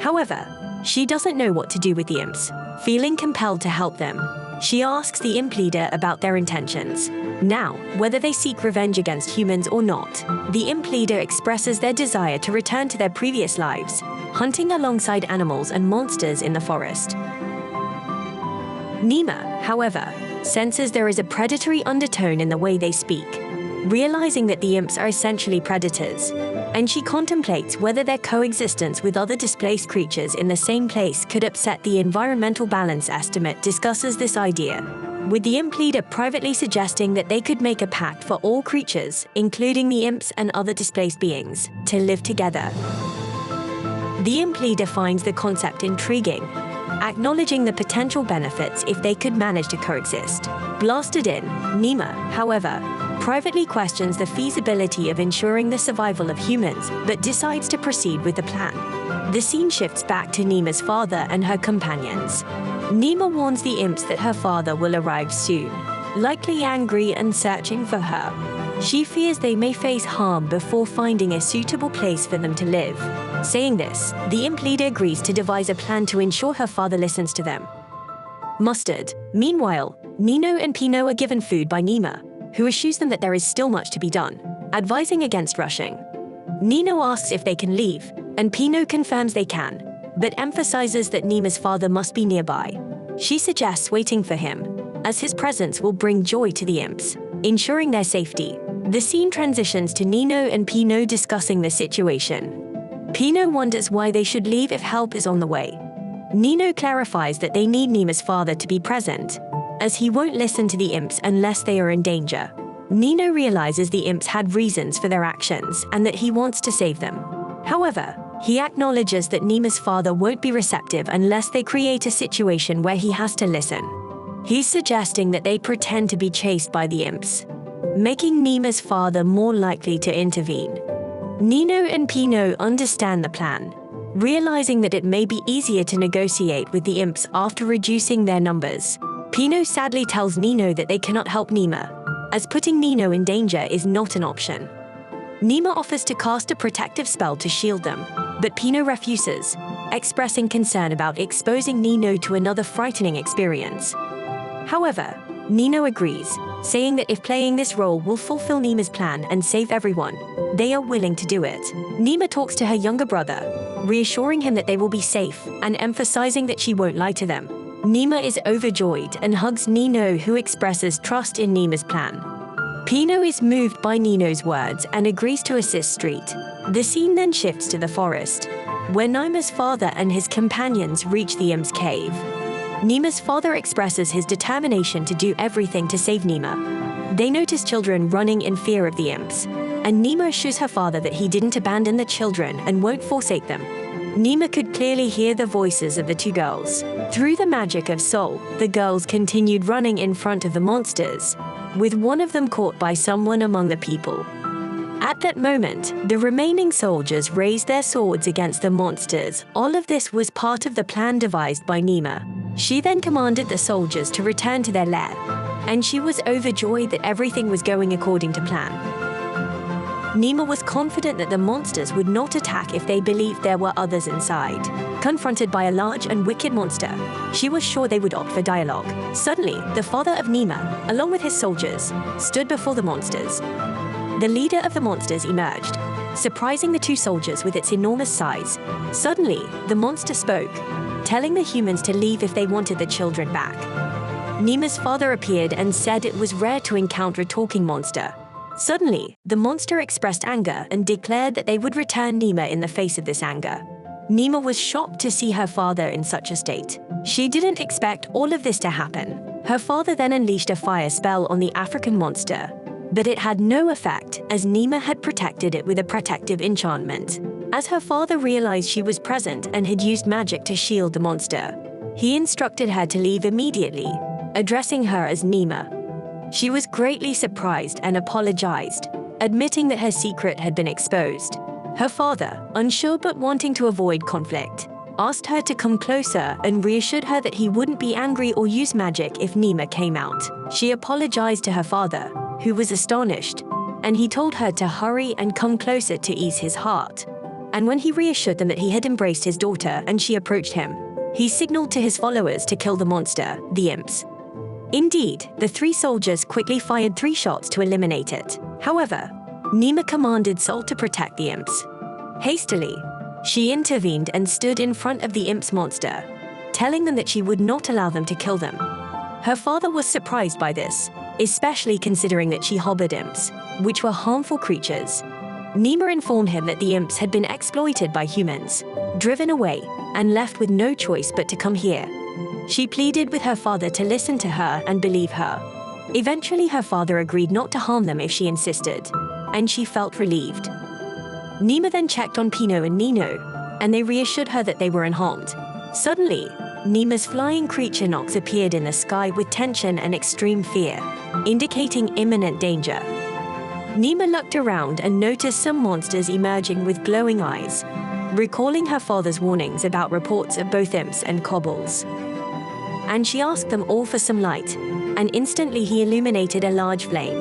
However, she doesn't know what to do with the imps. Feeling compelled to help them, she asks the imp leader about their intentions. Now, whether they seek revenge against humans or not, the imp leader expresses their desire to return to their previous lives, hunting alongside animals and monsters in the forest. Néma, however, senses there is a predatory undertone in the way they speak, realizing that the imps are essentially predators, and she contemplates whether their coexistence with other displaced creatures in the same place could upset the environmental balance estimate. Discusses this idea, with the imp leader privately suggesting that they could make a pact for all creatures, including the imps and other displaced beings, to live together. The imp leader finds the concept intriguing, acknowledging the potential benefits if they could manage to coexist. Blasted in, Néma, however, privately questions the feasibility of ensuring the survival of humans, but decides to proceed with the plan. The scene shifts back to Néma's father and her companions. Néma warns the imps that her father will arrive soon, likely angry and searching for her. She fears they may face harm before finding a suitable place for them to live. Saying this, the imp leader agrees to devise a plan to ensure her father listens to them. Mustered. Meanwhile, Nino and Pino are given food by Néma, who assures them that there is still much to be done, advising against rushing. Nino asks if they can leave, and Pino confirms they can, but emphasizes that Néma's father must be nearby. She suggests waiting for him, as his presence will bring joy to the imps, ensuring their safety. The scene transitions to Nino and Pino discussing the situation. Pino wonders why they should leave if help is on the way. Nino clarifies that they need Néma's father to be present, as he won't listen to the imps unless they are in danger. Nino realizes the imps had reasons for their actions and that he wants to save them. However, he acknowledges that Néma's father won't be receptive unless they create a situation where he has to listen. He's suggesting that they pretend to be chased by the imps, making Néma's father more likely to intervene. Nino and Pino understand the plan, realizing that it may be easier to negotiate with the imps after reducing their numbers. Pino sadly tells Nino that they cannot help Néma, as putting Nino in danger is not an option. Néma offers to cast a protective spell to shield them, but Pino refuses, expressing concern about exposing Nino to another frightening experience. However, Nino agrees, saying that if playing this role will fulfill Néma's plan and save everyone, they are willing to do it. Néma talks to her younger brother, reassuring him that they will be safe and emphasizing that she won't lie to them. Néma is overjoyed and hugs Nino, who expresses trust in Néma's plan. Pino is moved by Nino's words and agrees to assist Street. The scene then shifts to the forest, where Néma's father and his companions reach the imp's cave. Néma's father expresses his determination to do everything to save Néma. They notice children running in fear of the imps, and Néma assures her father that he didn't abandon the children and won't forsake them. Néma could clearly hear the voices of the two girls. Through the magic of soul, the girls continued running in front of the monsters, with one of them caught by someone among the people. At that moment, the remaining soldiers raised their swords against the monsters. All of this was part of the plan devised by Néma. She then commanded the soldiers to return to their lair, and she was overjoyed that everything was going according to plan. Néma was confident that the monsters would not attack if they believed there were others inside. Confronted by a large and wicked monster, she was sure they would opt for dialogue. Suddenly, the father of Néma, along with his soldiers, stood before the monsters. The leader of the monsters emerged, surprising the two soldiers with its enormous size. Suddenly, the monster spoke, telling the humans to leave if they wanted the children back. Néma's father appeared and said it was rare to encounter a talking monster. Suddenly, the monster expressed anger and declared that they would return Néma in the face of this anger. Néma was shocked to see her father in such a state. She didn't expect all of this to happen. Her father then unleashed a fire spell on the African monster, but it had no effect as Néma had protected it with a protective enchantment. As her father realized she was present and had used magic to shield the monster, he instructed her to leave immediately, addressing her as Néma. She was greatly surprised and apologized, admitting that her secret had been exposed. Her father, unsure but wanting to avoid conflict, asked her to come closer and reassured her that he wouldn't be angry or use magic if Néma came out. She apologized to her father, who was astonished, and he told her to hurry and come closer to ease his heart. And when he reassured them that he had embraced his daughter and she approached him, he signaled to his followers to kill the monster, the imps. Indeed, the three soldiers quickly fired 3 shots to eliminate it. However, Néma commanded Sol to protect the imps. Hastily, she intervened and stood in front of the imps monster, telling them that she would not allow them to kill them. Her father was surprised by this, especially considering that she harbored imps, which were harmful creatures. Néma informed him that the imps had been exploited by humans, driven away, and left with no choice but to come here. She pleaded with her father to listen to her and believe her. Eventually, her father agreed not to harm them if she insisted, and she felt relieved. Néma then checked on Pino and Nino, and they reassured her that they were unharmed. Suddenly, Néma's flying creature Nox appeared in the sky with tension and extreme fear, indicating imminent danger. Néma looked around and noticed some monsters emerging with glowing eyes, recalling her father's warnings about reports of both imps and kobolds. And she asked them all for some light, and instantly he illuminated a large flame.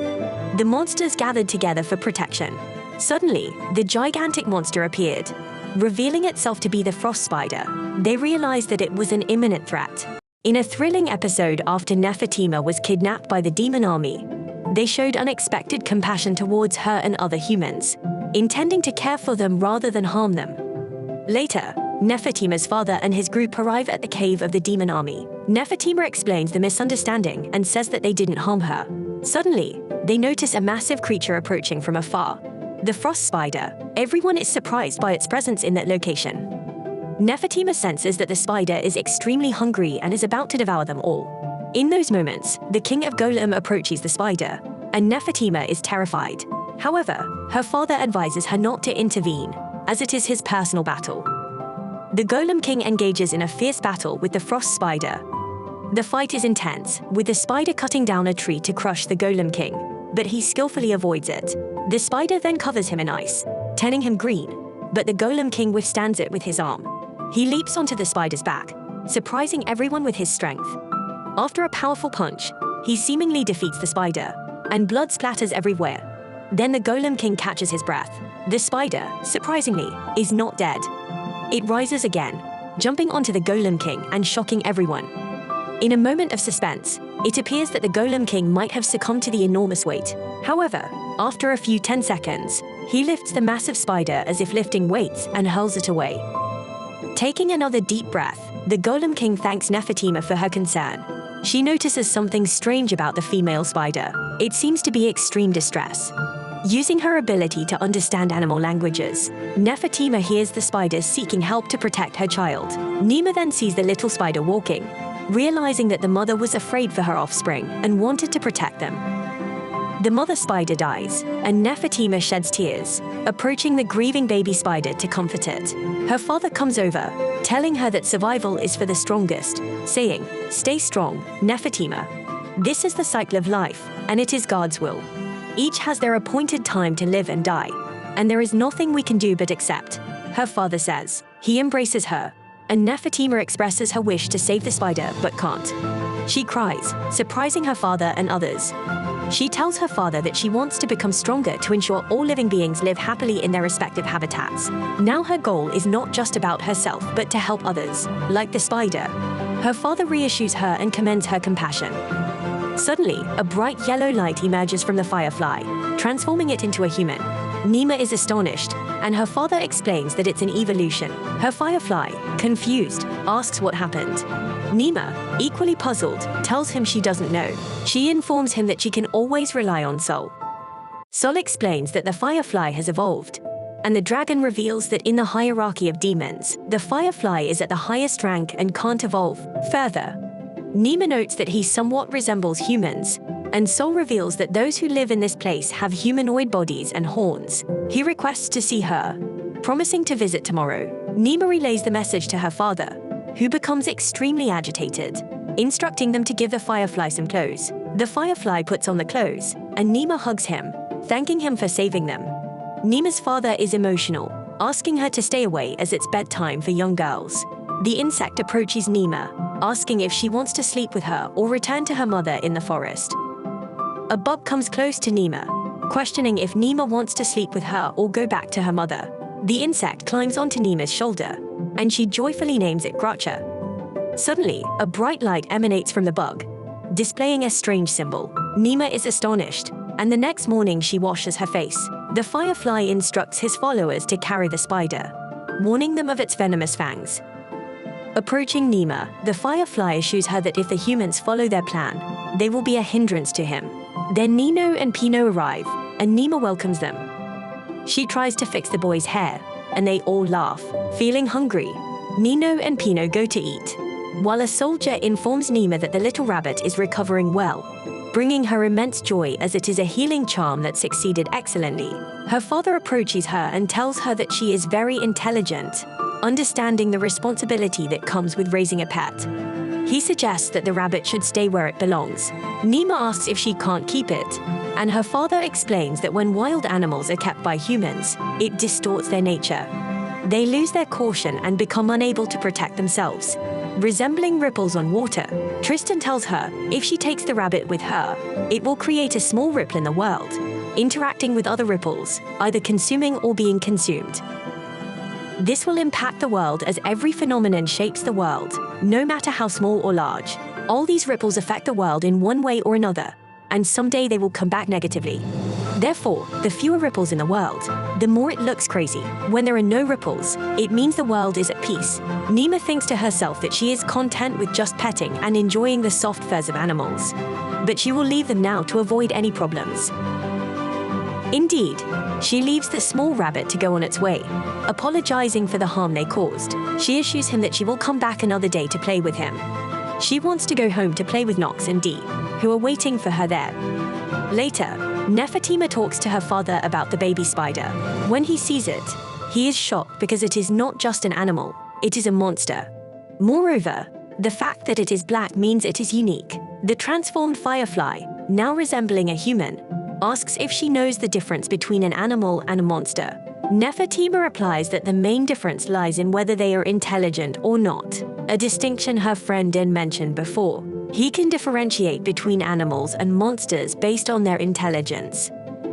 The monsters gathered together for protection. Suddenly, the gigantic monster appeared, revealing itself to be the frost spider. They realized that it was an imminent threat. In a thrilling episode after Nefertima was kidnapped by the demon army, they showed unexpected compassion towards her and other humans, intending to care for them rather than harm them. Later, Nefertima's father and his group arrive at the cave of the demon army. Nefertima explains the misunderstanding and says that they didn't harm her. Suddenly, they notice a massive creature approaching from afar, the frost spider. Everyone is surprised by its presence in that location. Nefertima senses that the spider is extremely hungry and is about to devour them all. In those moments, the king of Golem approaches the spider, and Nefertima is terrified. However, her father advises her not to intervene, as it is his personal battle. The Golem King engages in a fierce battle with the frost spider, The fight is intense, with the spider cutting down a tree to crush the Golem King, but he skillfully avoids it. The spider then covers him in ice, turning him green, but the Golem King withstands it with his arm. He leaps onto the spider's back, surprising everyone with his strength. After a powerful punch, he seemingly defeats the spider, and blood splatters everywhere. Then the Golem King catches his breath. The spider, surprisingly, is not dead. It rises again, jumping onto the Golem King and shocking everyone. In a moment of suspense, it appears that the Golem King might have succumbed to the enormous weight. However, after a few 10 seconds, he lifts the massive spider as if lifting weights and hurls it away. Taking another deep breath, the Golem King thanks Nefertima for her concern. She notices something strange about the female spider. It seems to be extreme distress. Using her ability to understand animal languages, Nefertima hears the spider seeking help to protect her child. Néma then sees the little spider walking, realizing that the mother was afraid for her offspring and wanted to protect them. The mother spider dies, and Nefertima sheds tears, approaching the grieving baby spider to comfort it. Her father comes over, telling her that survival is for the strongest, saying, "Stay strong, Nefertima. This is the cycle of life, and it is God's will. Each has their appointed time to live and die, and there is nothing we can do but accept," her father says. He embraces her, and Nefertima expresses her wish to save the spider but can't. She cries, surprising her father and others. She tells her father that she wants to become stronger to ensure all living beings live happily in their respective habitats. Now her goal is not just about herself but to help others, like the spider. Her father reassures her and commends her compassion. Suddenly, a bright yellow light emerges from the firefly, transforming it into a human. Néma is astonished, and her father explains that it's an evolution. Her firefly, confused, asks what happened. Néma, equally puzzled, tells him she doesn't know. She informs him that she can always rely on Sol. Sol explains that the firefly has evolved, and the dragon reveals that in the hierarchy of demons, the firefly is at the highest rank and can't evolve further. Néma notes that he somewhat resembles humans, and Sol reveals that those who live in this place have humanoid bodies and horns. He requests to see her, promising to visit tomorrow. Néma relays the message to her father, who becomes extremely agitated, instructing them to give the firefly some clothes. The firefly puts on the clothes, and Néma hugs him, thanking him for saving them. Néma's father is emotional, asking her to stay away as it's bedtime for young girls. The insect approaches Néma, asking if she wants to sleep with her or return to her mother in the forest. A bug comes close to Néma, questioning if Néma wants to sleep with her or go back to her mother. The insect climbs onto Néma's shoulder, and she joyfully names it Gracha. Suddenly, a bright light emanates from the bug, displaying a strange symbol. Néma is astonished, and the next morning she washes her face. The firefly instructs his followers to carry the spider, warning them of its venomous fangs. Approaching Néma, the firefly assures her that if the humans follow their plan, they will be a hindrance to him. Then Nino and Pino arrive, and Néma welcomes them. She tries to fix the boy's hair, and they all laugh. Feeling hungry, Nino and Pino go to eat, while a soldier informs Néma that the little rabbit is recovering well, bringing her immense joy as it is a healing charm that succeeded excellently. Her father approaches her and tells her that she is very intelligent, understanding the responsibility that comes with raising a pet. He suggests that the rabbit should stay where it belongs. Néma asks if she can't keep it, and her father explains that when wild animals are kept by humans, it distorts their nature. They lose their caution and become unable to protect themselves, resembling ripples on water. Tristan tells her if she takes the rabbit with her, it will create a small ripple in the world, interacting with other ripples, either consuming or being consumed. This will impact the world as every phenomenon shapes the world, no matter how small or large. All these ripples affect the world in one way or another, and someday they will come back negatively. Therefore, the fewer ripples in the world, the more it looks crazy. When there are no ripples, it means the world is at peace. Néma thinks to herself that she is content with just petting and enjoying the soft furs of animals, but she will leave them now to avoid any problems. Indeed, she leaves the small rabbit to go on its way, apologizing for the harm they caused. She assures him that she will come back another day to play with him. She wants to go home to play with Nox and Dee, who are waiting for her there. Later, Nefertima talks to her father about the baby spider. When he sees it, he is shocked because it is not just an animal, it is a monster. Moreover, The fact that it is black means it is unique. The transformed firefly, now resembling a human, asks if she knows the difference between an animal and a monster. Nefertima replies that the main difference lies in whether they are intelligent or not, a distinction her friend didn't mention before. He can differentiate between animals and monsters based on their intelligence.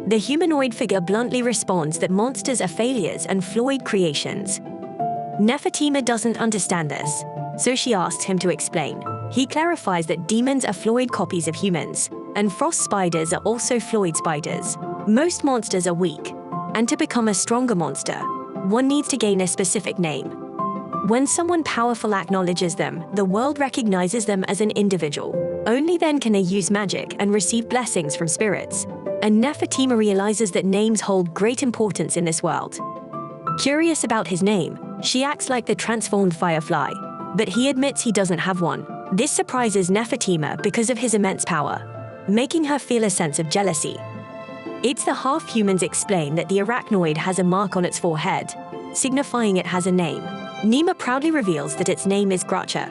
The humanoid figure bluntly responds that monsters are failures and flawed creations. Nefertima doesn't understand this, so she asks him to explain. He clarifies that demons are flawed copies of humans, and frost spiders are also flawed spiders. Most monsters are weak, and to become a stronger monster, one needs to gain a specific name. When someone powerful acknowledges them, the world recognizes them as an individual. Only then can they use magic and receive blessings from spirits. And Nefertima realizes that names hold great importance in this world. Curious about his name, she acts like the transformed firefly, but he admits he doesn't have one. This surprises Nefertima because of his immense power, making her feel a sense of jealousy. It's the half-humans explain that the arachnoid has a mark on its forehead, signifying it has a name. Néma proudly reveals that its name is Gracha.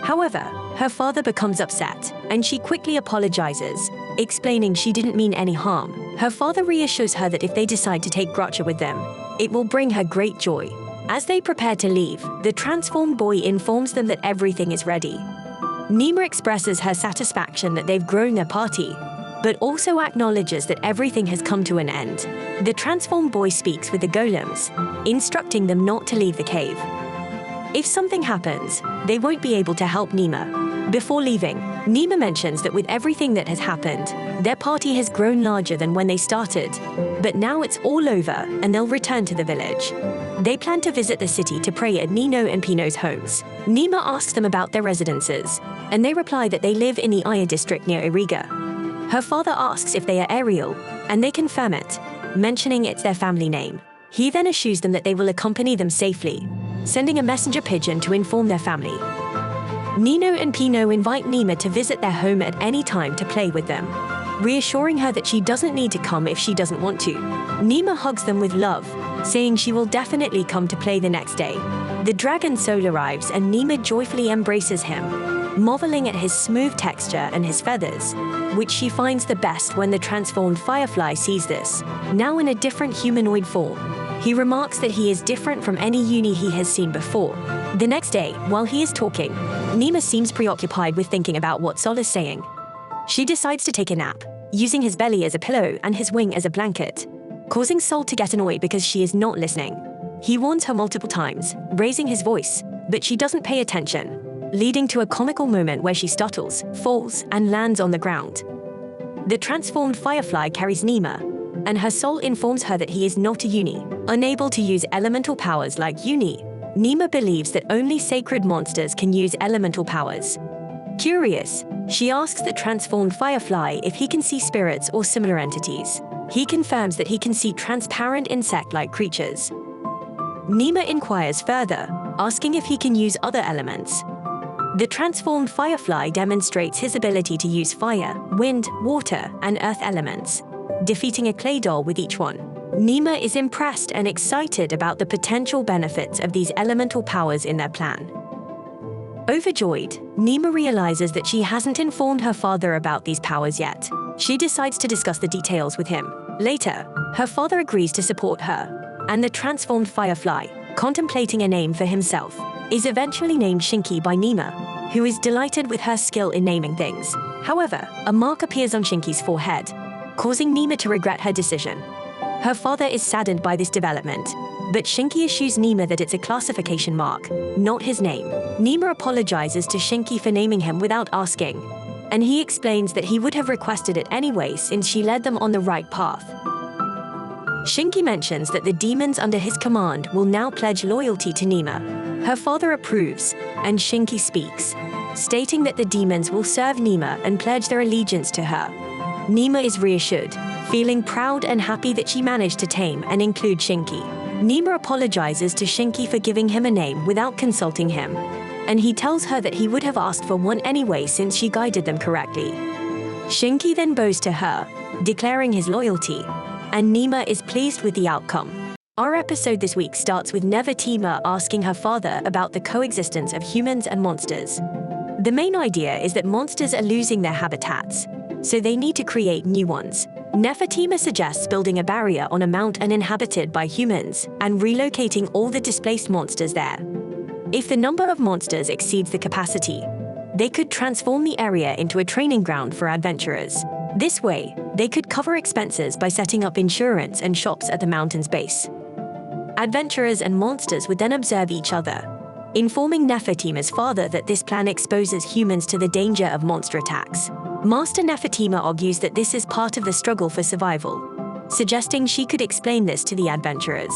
However, her father becomes upset, and she quickly apologizes, explaining she didn't mean any harm. Her father reassures her that if they decide to take Gracha with them, it will bring her great joy. As they prepare to leave, the transformed boy informs them that everything is ready. Néma expresses her satisfaction that they've grown their party, but also acknowledges that everything has come to an end. The transformed boy speaks with the golems, instructing them not to leave the cave. If something happens, they won't be able to help Néma. Before leaving, Néma mentions that with everything that has happened, their party has grown larger than when they started, but now it's all over and they'll return to the village. They plan to visit the city to pray at Nino and Pino's homes. Néma asks them about their residences, and they reply that they live in the Aya district near Iriga. Her father asks if they are Ariel, and they confirm it, mentioning it's their family name. He then assures them that they will accompany them safely, sending a messenger pigeon to inform their family. Nino and Pino invite Néma to visit their home at any time to play with them, reassuring her that she doesn't need to come if she doesn't want to. Néma hugs them with love, saying she will definitely come to play the next day. The dragon Sol arrives and Néma joyfully embraces him, marveling at his smooth texture and his feathers, which she finds the best when the transformed firefly sees this, now in a different humanoid form. He remarks that he is different from any uni he has seen before. The next day, while he is talking, Néma seems preoccupied with thinking about what Sol is saying. She decides to take a nap, using his belly as a pillow and his wing as a blanket, causing Sol to get annoyed because she is not listening. He warns her multiple times, raising his voice, but she doesn't pay attention, leading to a comical moment where she stutters, falls, and lands on the ground. The transformed firefly carries Néma, and her soul informs her that he is not a uni, unable to use elemental powers like uni. Néma believes that only sacred monsters can use elemental powers. Curious, she asks the transformed firefly if he can see spirits or similar entities. He confirms that he can see transparent insect-like creatures. Néma inquires further, asking if he can use other elements. The transformed firefly demonstrates his ability to use fire, wind, water, and earth elements, defeating a clay doll with each one. Néma is impressed and excited about the potential benefits of these elemental powers in their plan. Overjoyed, Néma realizes that she hasn't informed her father about these powers yet. She decides to discuss the details with him. Later, her father agrees to support her, and the transformed firefly, contemplating a name for himself, is eventually named Shinki by Néma, who is delighted with her skill in naming things. However, a mark appears on Shinki's forehead, causing Néma to regret her decision. Her father is saddened by this development, but Shinki assures Néma that it's a classification mark, not his name. Néma apologizes to Shinki for naming him without asking, and he explains that he would have requested it anyway since she led them on the right path. Shinki mentions that the demons under his command will now pledge loyalty to Néma. Her father approves, and Shinki speaks, stating that the demons will serve Néma and pledge their allegiance to her. Néma is reassured, feeling proud and happy that she managed to tame and include Shinki. Néma apologizes to Shinki for giving him a name without consulting him, and he tells her that he would have asked for one anyway since she guided them correctly. Shinki then bows to her, declaring his loyalty, and Néma is pleased with the outcome. Our episode this week starts with Nefertima asking her father about the coexistence of humans and monsters. The main idea is that monsters are losing their habitats, so they need to create new ones. Nefertima suggests building a barrier on a mountain uninhabited by humans and relocating all the displaced monsters there. If the number of monsters exceeds the capacity, they could transform the area into a training ground for adventurers. This way, they could cover expenses by setting up insurance and shops at the mountain's base. Adventurers and monsters would then observe each other, informing Nefertima's father that this plan exposes humans to the danger of monster attacks. Master Nefertima argues that this is part of the struggle for survival, suggesting she could explain this to the adventurers.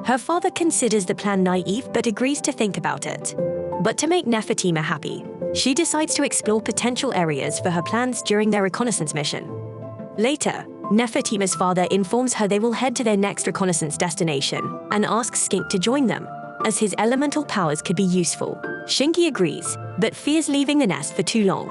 Her father considers the plan naive but agrees to think about it. But to make Nefertima happy, she decides to explore potential areas for her plans during their reconnaissance mission. Later, Nefertima's father informs her they will head to their next reconnaissance destination and asks Skink to join them, as his elemental powers could be useful. Shinki agrees, but fears leaving the nest for too long.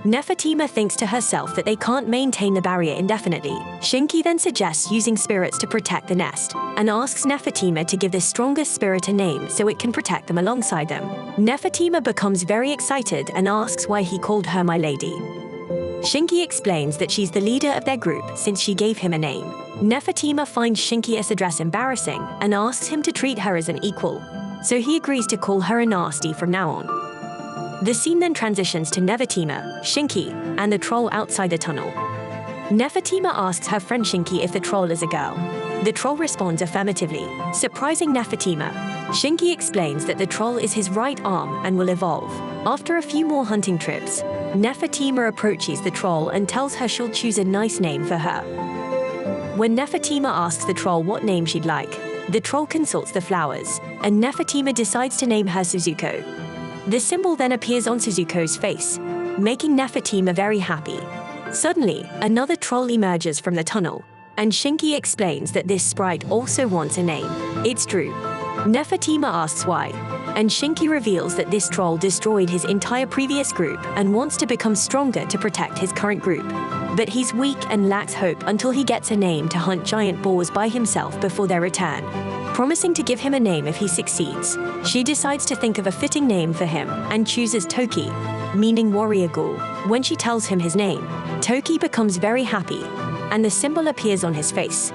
Nefertima thinks to herself that they can't maintain the barrier indefinitely. Shinki then suggests using spirits to protect the nest, and asks Nefertima to give the strongest spirit a name so it can protect them alongside them. Nefertima becomes very excited and asks why he called her my lady. Shinki explains that she's the leader of their group since she gave him a name. Nefertima finds Shinki's address embarrassing and asks him to treat her as an equal, so he agrees to call her a nasty from now on. The scene then transitions to Nefertima, Shinki, and the troll outside the tunnel. Nefertima asks her friend Shinki if the troll is a girl. The troll responds affirmatively, surprising Nefertima. Shinki explains that the troll is his right arm and will evolve. After a few more hunting trips, Nefertima approaches the troll and tells her she'll choose a nice name for her. When Nefertima asks the troll what name she'd like, the troll consults the flowers, and Nefertima decides to name her Suzuko. The symbol then appears on Suzuko's face, making Nefertima very happy. Suddenly, another troll emerges from the tunnel, and Shinki explains that this sprite also wants a name. It's true. Nefertima asks why, and Shinki reveals that this troll destroyed his entire previous group and wants to become stronger to protect his current group. But he's weak and lacks hope until he gets a name to hunt giant boars by himself before their return. Promising to give him a name if he succeeds, she decides to think of a fitting name for him and chooses Toki, meaning warrior ghoul. When she tells him his name, Toki becomes very happy, and the symbol appears on his face.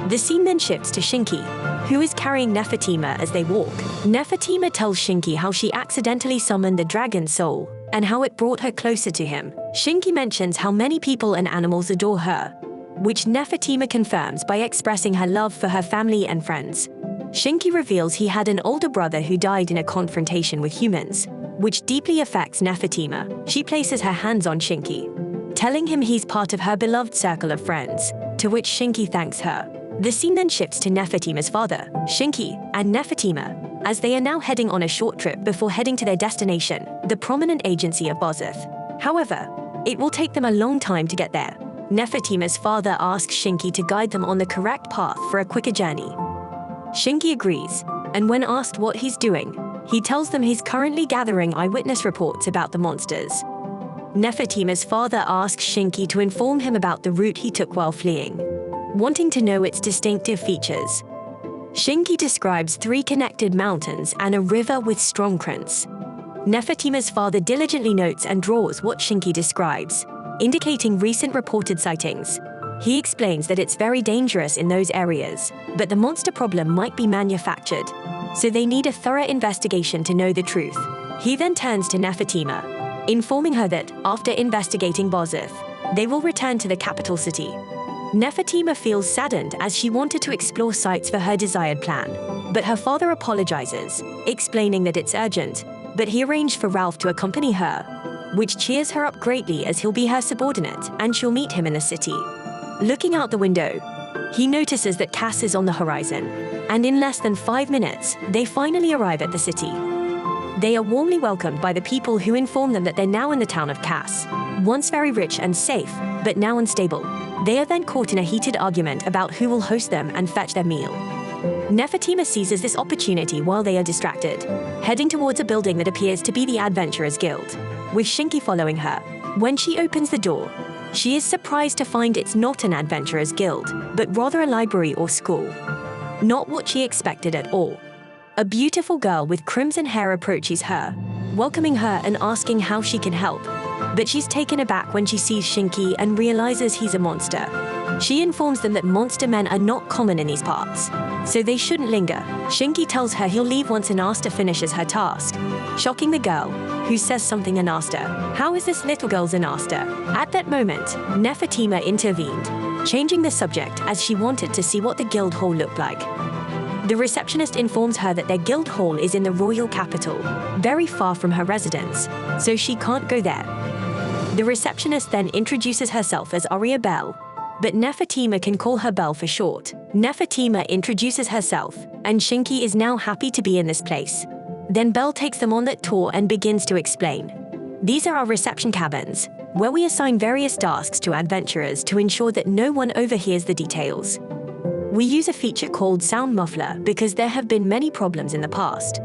The scene then shifts to Shinki, who is carrying Nefertima as they walk. Nefertima tells Shinki how she accidentally summoned the dragon soul, and how it brought her closer to him. Shinki mentions how many people and animals adore her, which Nefertima confirms by expressing her love for her family and friends. Shinki reveals he had an older brother who died in a confrontation with humans, which deeply affects Nefertima. She places her hands on Shinki, telling him he's part of her beloved circle of friends, to which Shinki thanks her. The scene then shifts to Nefertima's father, Shinki, and Nefertima, as they are now heading on a short trip before heading to their destination, the prominent agency of Bozith. However, it will take them a long time to get there. Nefertima's father asks Shinki to guide them on the correct path for a quicker journey. Shinki agrees, and when asked what he's doing, he tells them he's currently gathering eyewitness reports about the monsters. Nefertima's father asks Shinki to inform him about the route he took while fleeing, wanting to know its distinctive features. Shinki describes 3 connected mountains and a river with strong currents. Nefertima's father diligently notes and draws what Shinki describes, indicating recent reported sightings. He explains that it's very dangerous in those areas, but the monster problem might be manufactured, so they need a thorough investigation to know the truth. He then turns to Nefertima, informing her that, after investigating Bozith, they will return to the capital city. Nefertima feels saddened as she wanted to explore sites for her desired plan, but her father apologizes, explaining that it's urgent, but he arranged for Ralph to accompany her, which cheers her up greatly as he'll be her subordinate and she'll meet him in the city. Looking out the window, he notices that Cass is on the horizon, and in less than 5 minutes, they finally arrive at the city. They are warmly welcomed by the people who inform them that they're now in the town of Cass, once very rich and safe, but now unstable. They are then caught in a heated argument about who will host them and fetch their meal. Nefertima seizes this opportunity while they are distracted, heading towards a building that appears to be the Adventurers Guild, with Shinki following her. When she opens the door, she is surprised to find it's not an Adventurers Guild, but rather a library or school. Not what she expected at all. A beautiful girl with crimson hair approaches her, welcoming her and asking how she can help. But she's taken aback when she sees Shinki and realizes he's a monster. She informs them that monster men are not common in these parts, so they shouldn't linger. Shinki tells her he'll leave once Anasta finishes her task, shocking the girl, who says something Anasta. How is this little girl's Anasta? At that moment, Nefertima intervened, changing the subject as she wanted to see what the guild hall looked like. The receptionist informs her that their guild hall is in the royal capital, very far from her residence, so she can't go there. The receptionist then introduces herself as Aria Bell, but Nefertima can call her Bell for short. Nefertima introduces herself, and Shinki is now happy to be in this place. Then Bell takes them on that tour and begins to explain. These are our reception cabins, where we assign various tasks to adventurers to ensure that no one overhears the details. We use a feature called Sound Muffler because there have been many problems in the past.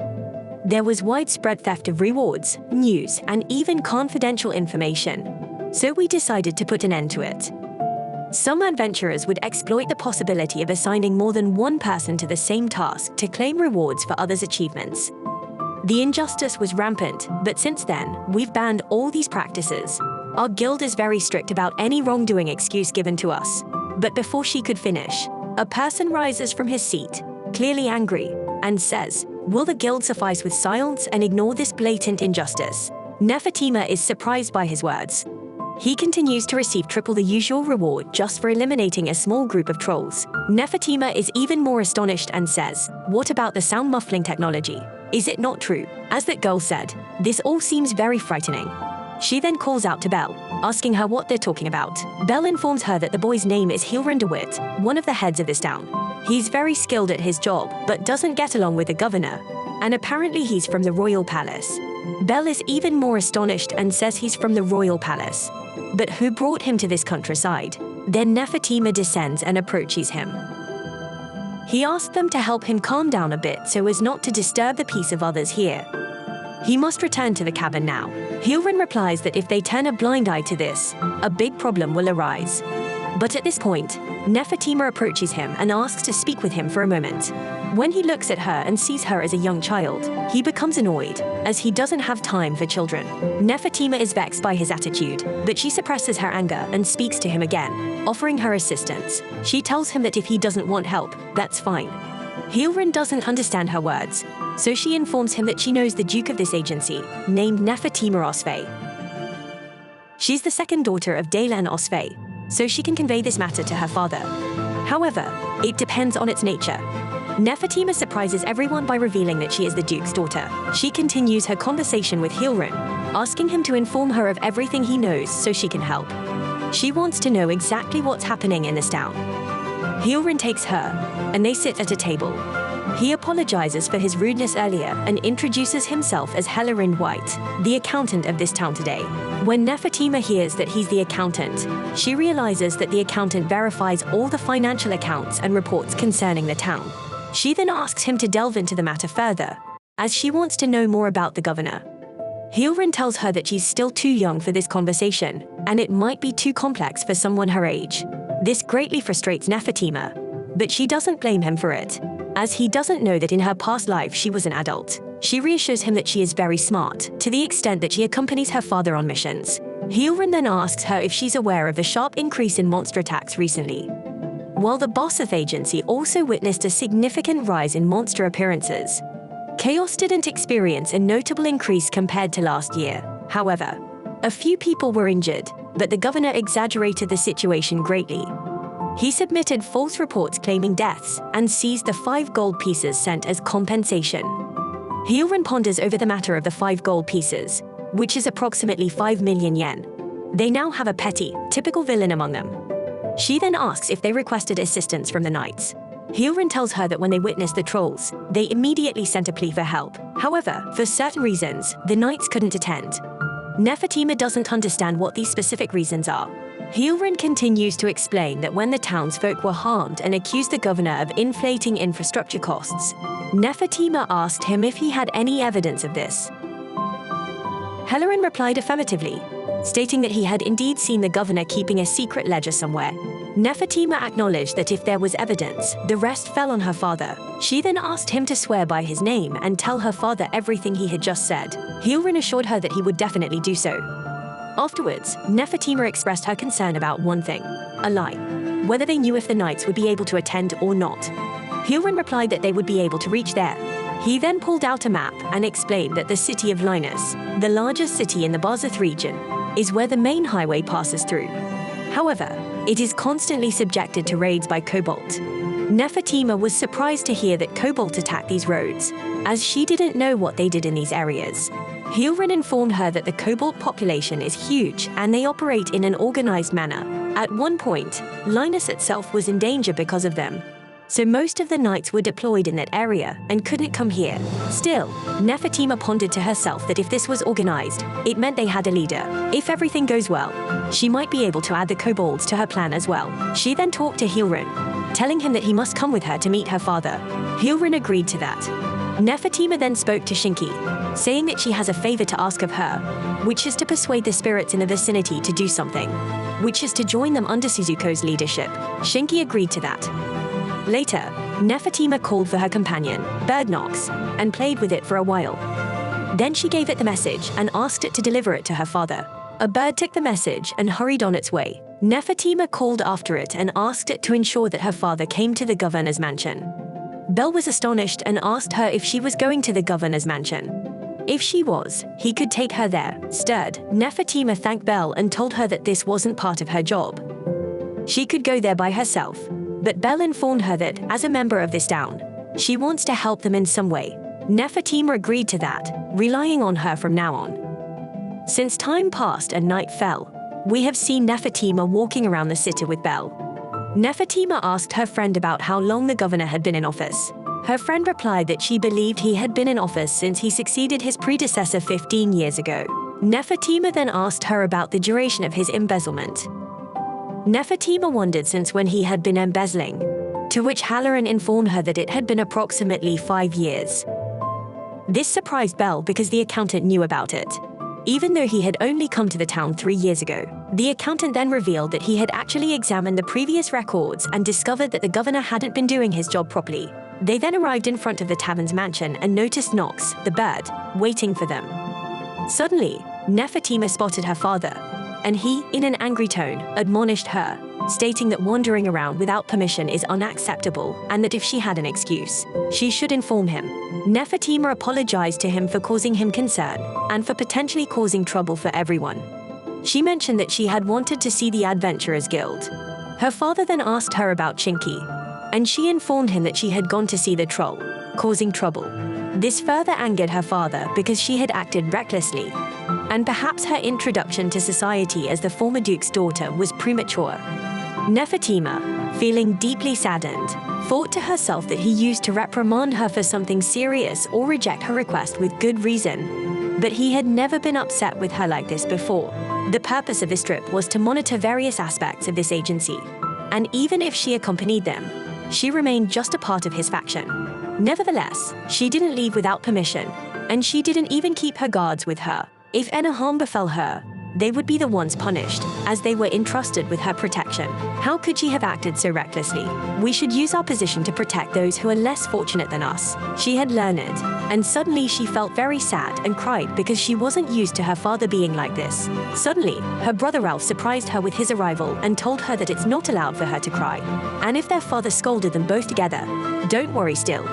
There was widespread theft of rewards, news, and even confidential information, so we decided to put an end to it. Some adventurers would exploit the possibility of assigning more than one person to the same task to claim rewards for others' achievements. The injustice was rampant, but since then, we've banned all these practices. Our guild is very strict about any wrongdoing excuse given to us. But before she could finish, a person rises from his seat, clearly angry, and says, "Will the guild suffice with silence and ignore this blatant injustice?" Nefertima is surprised by his words. He continues to receive triple the usual reward just for eliminating a small group of trolls. Nefertima is even more astonished and says, "What about the sound muffling technology? Is it not true?" As that girl said, this all seems very frightening. She then calls out to Belle, asking her what they're talking about. Belle informs her that the boy's name is Hilrun DeWitt, one of the heads of this town. He's very skilled at his job, but doesn't get along with the governor, and apparently he's from the royal palace. Belle is even more astonished and says he's from the royal palace. But who brought him to this countryside? Then Nefertima descends and approaches him. He asks them to help him calm down a bit so as not to disturb the peace of others here. He must return to the cabin now. Hilrun replies that if they turn a blind eye to this, a big problem will arise. But at this point, Nefertima approaches him and asks to speak with him for a moment. When he looks at her and sees her as a young child, he becomes annoyed, as he doesn't have time for children. Nefertima is vexed by his attitude, but she suppresses her anger and speaks to him again, offering her assistance. She tells him that if he doesn't want help, that's fine. Hilrun doesn't understand her words, so she informs him that she knows the duke of this agency, named Nefertima Opshe. She's the second daughter of Dalen Opshe, so she can convey this matter to her father. However, it depends on its nature. Nefertima surprises everyone by revealing that she is the duke's daughter. She continues her conversation with Hilrun, asking him to inform her of everything he knows so she can help. She wants to know exactly what's happening in this town. Hilrun takes her, and they sit at a table. He apologizes for his rudeness earlier and introduces himself as Hellerind White, the accountant of this town today. When Nefertima hears that he's the accountant, she realizes that the accountant verifies all the financial accounts and reports concerning the town. She then asks him to delve into the matter further, as she wants to know more about the governor. Hilrun tells her that she's still too young for this conversation, and it might be too complex for someone her age. This greatly frustrates Nefertima, but she doesn't blame him for it, as he doesn't know that in her past life she was an adult. She reassures him that she is very smart, to the extent that she accompanies her father on missions. Hilrun then asks her if she's aware of the sharp increase in monster attacks recently. While the boss of agency also witnessed a significant rise in monster appearances, Chaos didn't experience a notable increase compared to last year. However, a few people were injured, but the governor exaggerated the situation greatly. He submitted false reports claiming deaths and seized the 5 gold pieces sent as compensation. Hilrun ponders over the matter of the 5 gold pieces, which is approximately 5 million yen. They now have a petty, typical villain among them. She then asks if they requested assistance from the knights. Hilrun tells her that when they witnessed the trolls, they immediately sent a plea for help. However, for certain reasons, the knights couldn't attend. Nefertima doesn't understand what these specific reasons are. Hilrun continues to explain that when the townsfolk were harmed and accused the governor of inflating infrastructure costs, Nefertima asked him if he had any evidence of this. Hilrun replied affirmatively, stating that he had indeed seen the governor keeping a secret ledger somewhere. Nefertima acknowledged that if there was evidence, the rest fell on her father. She then asked him to swear by his name and tell her father everything he had just said. Hilren assured her that he would definitely do so. Afterwards, Nefertima expressed her concern about one thing, a lie, whether they knew if the knights would be able to attend or not. Hilren replied that they would be able to reach there. He then pulled out a map and explained that the city of Linus, the largest city in the Bazath region, is where the main highway passes through. However, it is constantly subjected to raids by Cobalt. Nefertima was surprised to hear that Cobalt attacked these roads, as she didn't know what they did in these areas. Hilren informed her that the Cobalt population is huge and they operate in an organized manner. At one point, Linus itself was in danger because of them. So most of the knights were deployed in that area and couldn't come here. Still, Nefertima pondered to herself that if this was organized, it meant they had a leader. If everything goes well, she might be able to add the kobolds to her plan as well. She then talked to Hilren, telling him that he must come with her to meet her father. Hilren agreed to that. Nefertima then spoke to Shinki, saying that she has a favor to ask of her, which is to persuade the spirits in the vicinity to do something, which is to join them under Suzuko's leadership. Shinki agreed to that. Later, Nefertima called for her companion, Birdnox, and played with it for a while. Then she gave it the message and asked it to deliver it to her father. A bird took the message and hurried on its way. Nefertima called after it and asked it to ensure that her father came to the governor's mansion. Belle was astonished and asked her if she was going to the governor's mansion. If she was, he could take her there. Stirred, Nefertima thanked Belle and told her that this wasn't part of her job. She could go there by herself. But Belle informed her that, as a member of this town, she wants to help them in some way. Nefertima agreed to that, relying on her from now on. Since time passed and night fell, we have seen Nefertima walking around the city with Belle. Nefertima asked her friend about how long the governor had been in office. Her friend replied that she believed he had been in office since he succeeded his predecessor 15 years ago. Nefertima then asked her about the duration of his embezzlement. Nefertima wondered since when he had been embezzling, to which Halloran informed her that it had been approximately 5 years. This surprised Belle because the accountant knew about it. Even though he had only come to the town 3 years ago, the accountant then revealed that he had actually examined the previous records and discovered that the governor hadn't been doing his job properly. They then arrived in front of the tavern's mansion and noticed Nox, the bird, waiting for them. Suddenly, Nefertima spotted her father, and he, in an angry tone, admonished her, stating that wandering around without permission is unacceptable and that if she had an excuse, she should inform him. Nefertima apologized to him for causing him concern and for potentially causing trouble for everyone. She mentioned that she had wanted to see the Adventurers Guild. Her father then asked her about Shinki, and she informed him that she had gone to see the troll, causing trouble. This further angered her father because she had acted recklessly, and perhaps her introduction to society as the former duke's daughter was premature. Nefertima, feeling deeply saddened, thought to herself that he used to reprimand her for something serious or reject her request with good reason. But he had never been upset with her like this before. The purpose of this trip was to monitor various aspects of this agency, and even if she accompanied them, she remained just a part of his faction. Nevertheless, she didn't leave without permission, and she didn't even keep her guards with her. If any harm befell her, they would be the ones punished, as they were entrusted with her protection. How could she have acted so recklessly? We should use our position to protect those who are less fortunate than us. She had learned it, and suddenly she felt very sad and cried because she wasn't used to her father being like this. Suddenly, her brother Ralph surprised her with his arrival and told her that it's not allowed for her to cry. And if their father scolded them both together, don't worry still.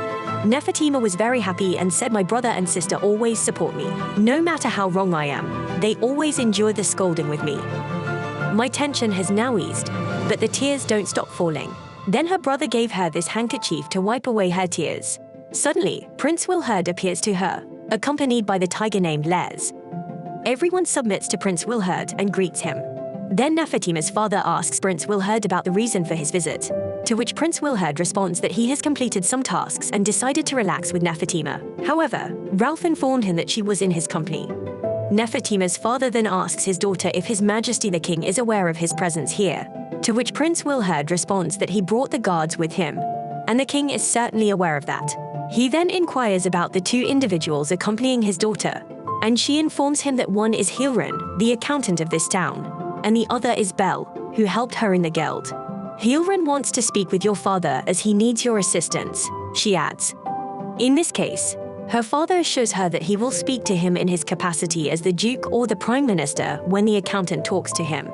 Nefertima was very happy and said, "My brother and sister always support me. No matter how wrong I am, they always endure the scolding with me. My tension has now eased, but the tears don't stop falling." Then her brother gave her this handkerchief to wipe away her tears. Suddenly, Prince Wilhert appears to her, accompanied by the tiger named Lars. Everyone submits to Prince Wilhert and greets him. Then Nefertima's father asks Prince Wilhert about the reason for his visit, to which Prince Wilhert responds that he has completed some tasks and decided to relax with Nefertima. However, Ralph informed him that she was in his company. Nefertima's father then asks his daughter if His Majesty the King is aware of his presence here, to which Prince Wilhert responds that he brought the guards with him, and the king is certainly aware of that. He then inquires about the two individuals accompanying his daughter, and she informs him that one is Hilren, the accountant of this town, and the other is Belle, who helped her in the guild. Hilren wants to speak with your father as he needs your assistance, she adds. In this case, her father assures her that he will speak to him in his capacity as the Duke or the Prime Minister when the accountant talks to him.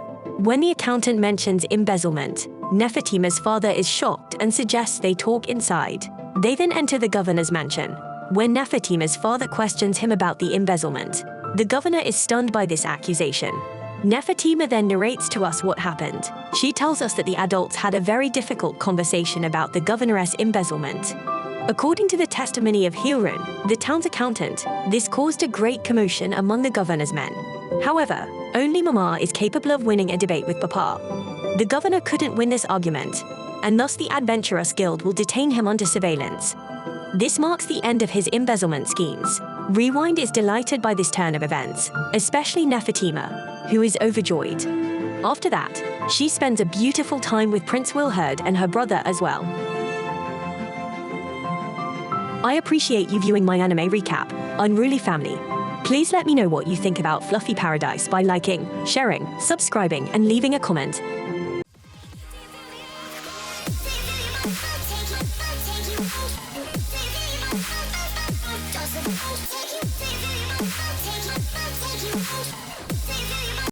When the accountant mentions embezzlement, Nefertima's father is shocked and suggests they talk inside. They then enter the governor's mansion. When Nefertima's father questions him about the embezzlement, the governor is stunned by this accusation. Nefertima then narrates to us what happened. She tells us that the adults had a very difficult conversation about the governoress embezzlement. According to the testimony of Hilren, the town's accountant, this caused a great commotion among the governor's men. However, only Mama is capable of winning a debate with Papa. The governor couldn't win this argument, and thus the Adventurers Guild will detain him under surveillance. This marks the end of his embezzlement schemes. Rewind is delighted by this turn of events, especially Nefertima, who is overjoyed. After that, she spends a beautiful time with Prince Wilhert and her brother as well. I appreciate you viewing my anime recap, Unruly Family. Please let me know what you think about Fluffy Paradise by liking, sharing, subscribing, and leaving a comment. Take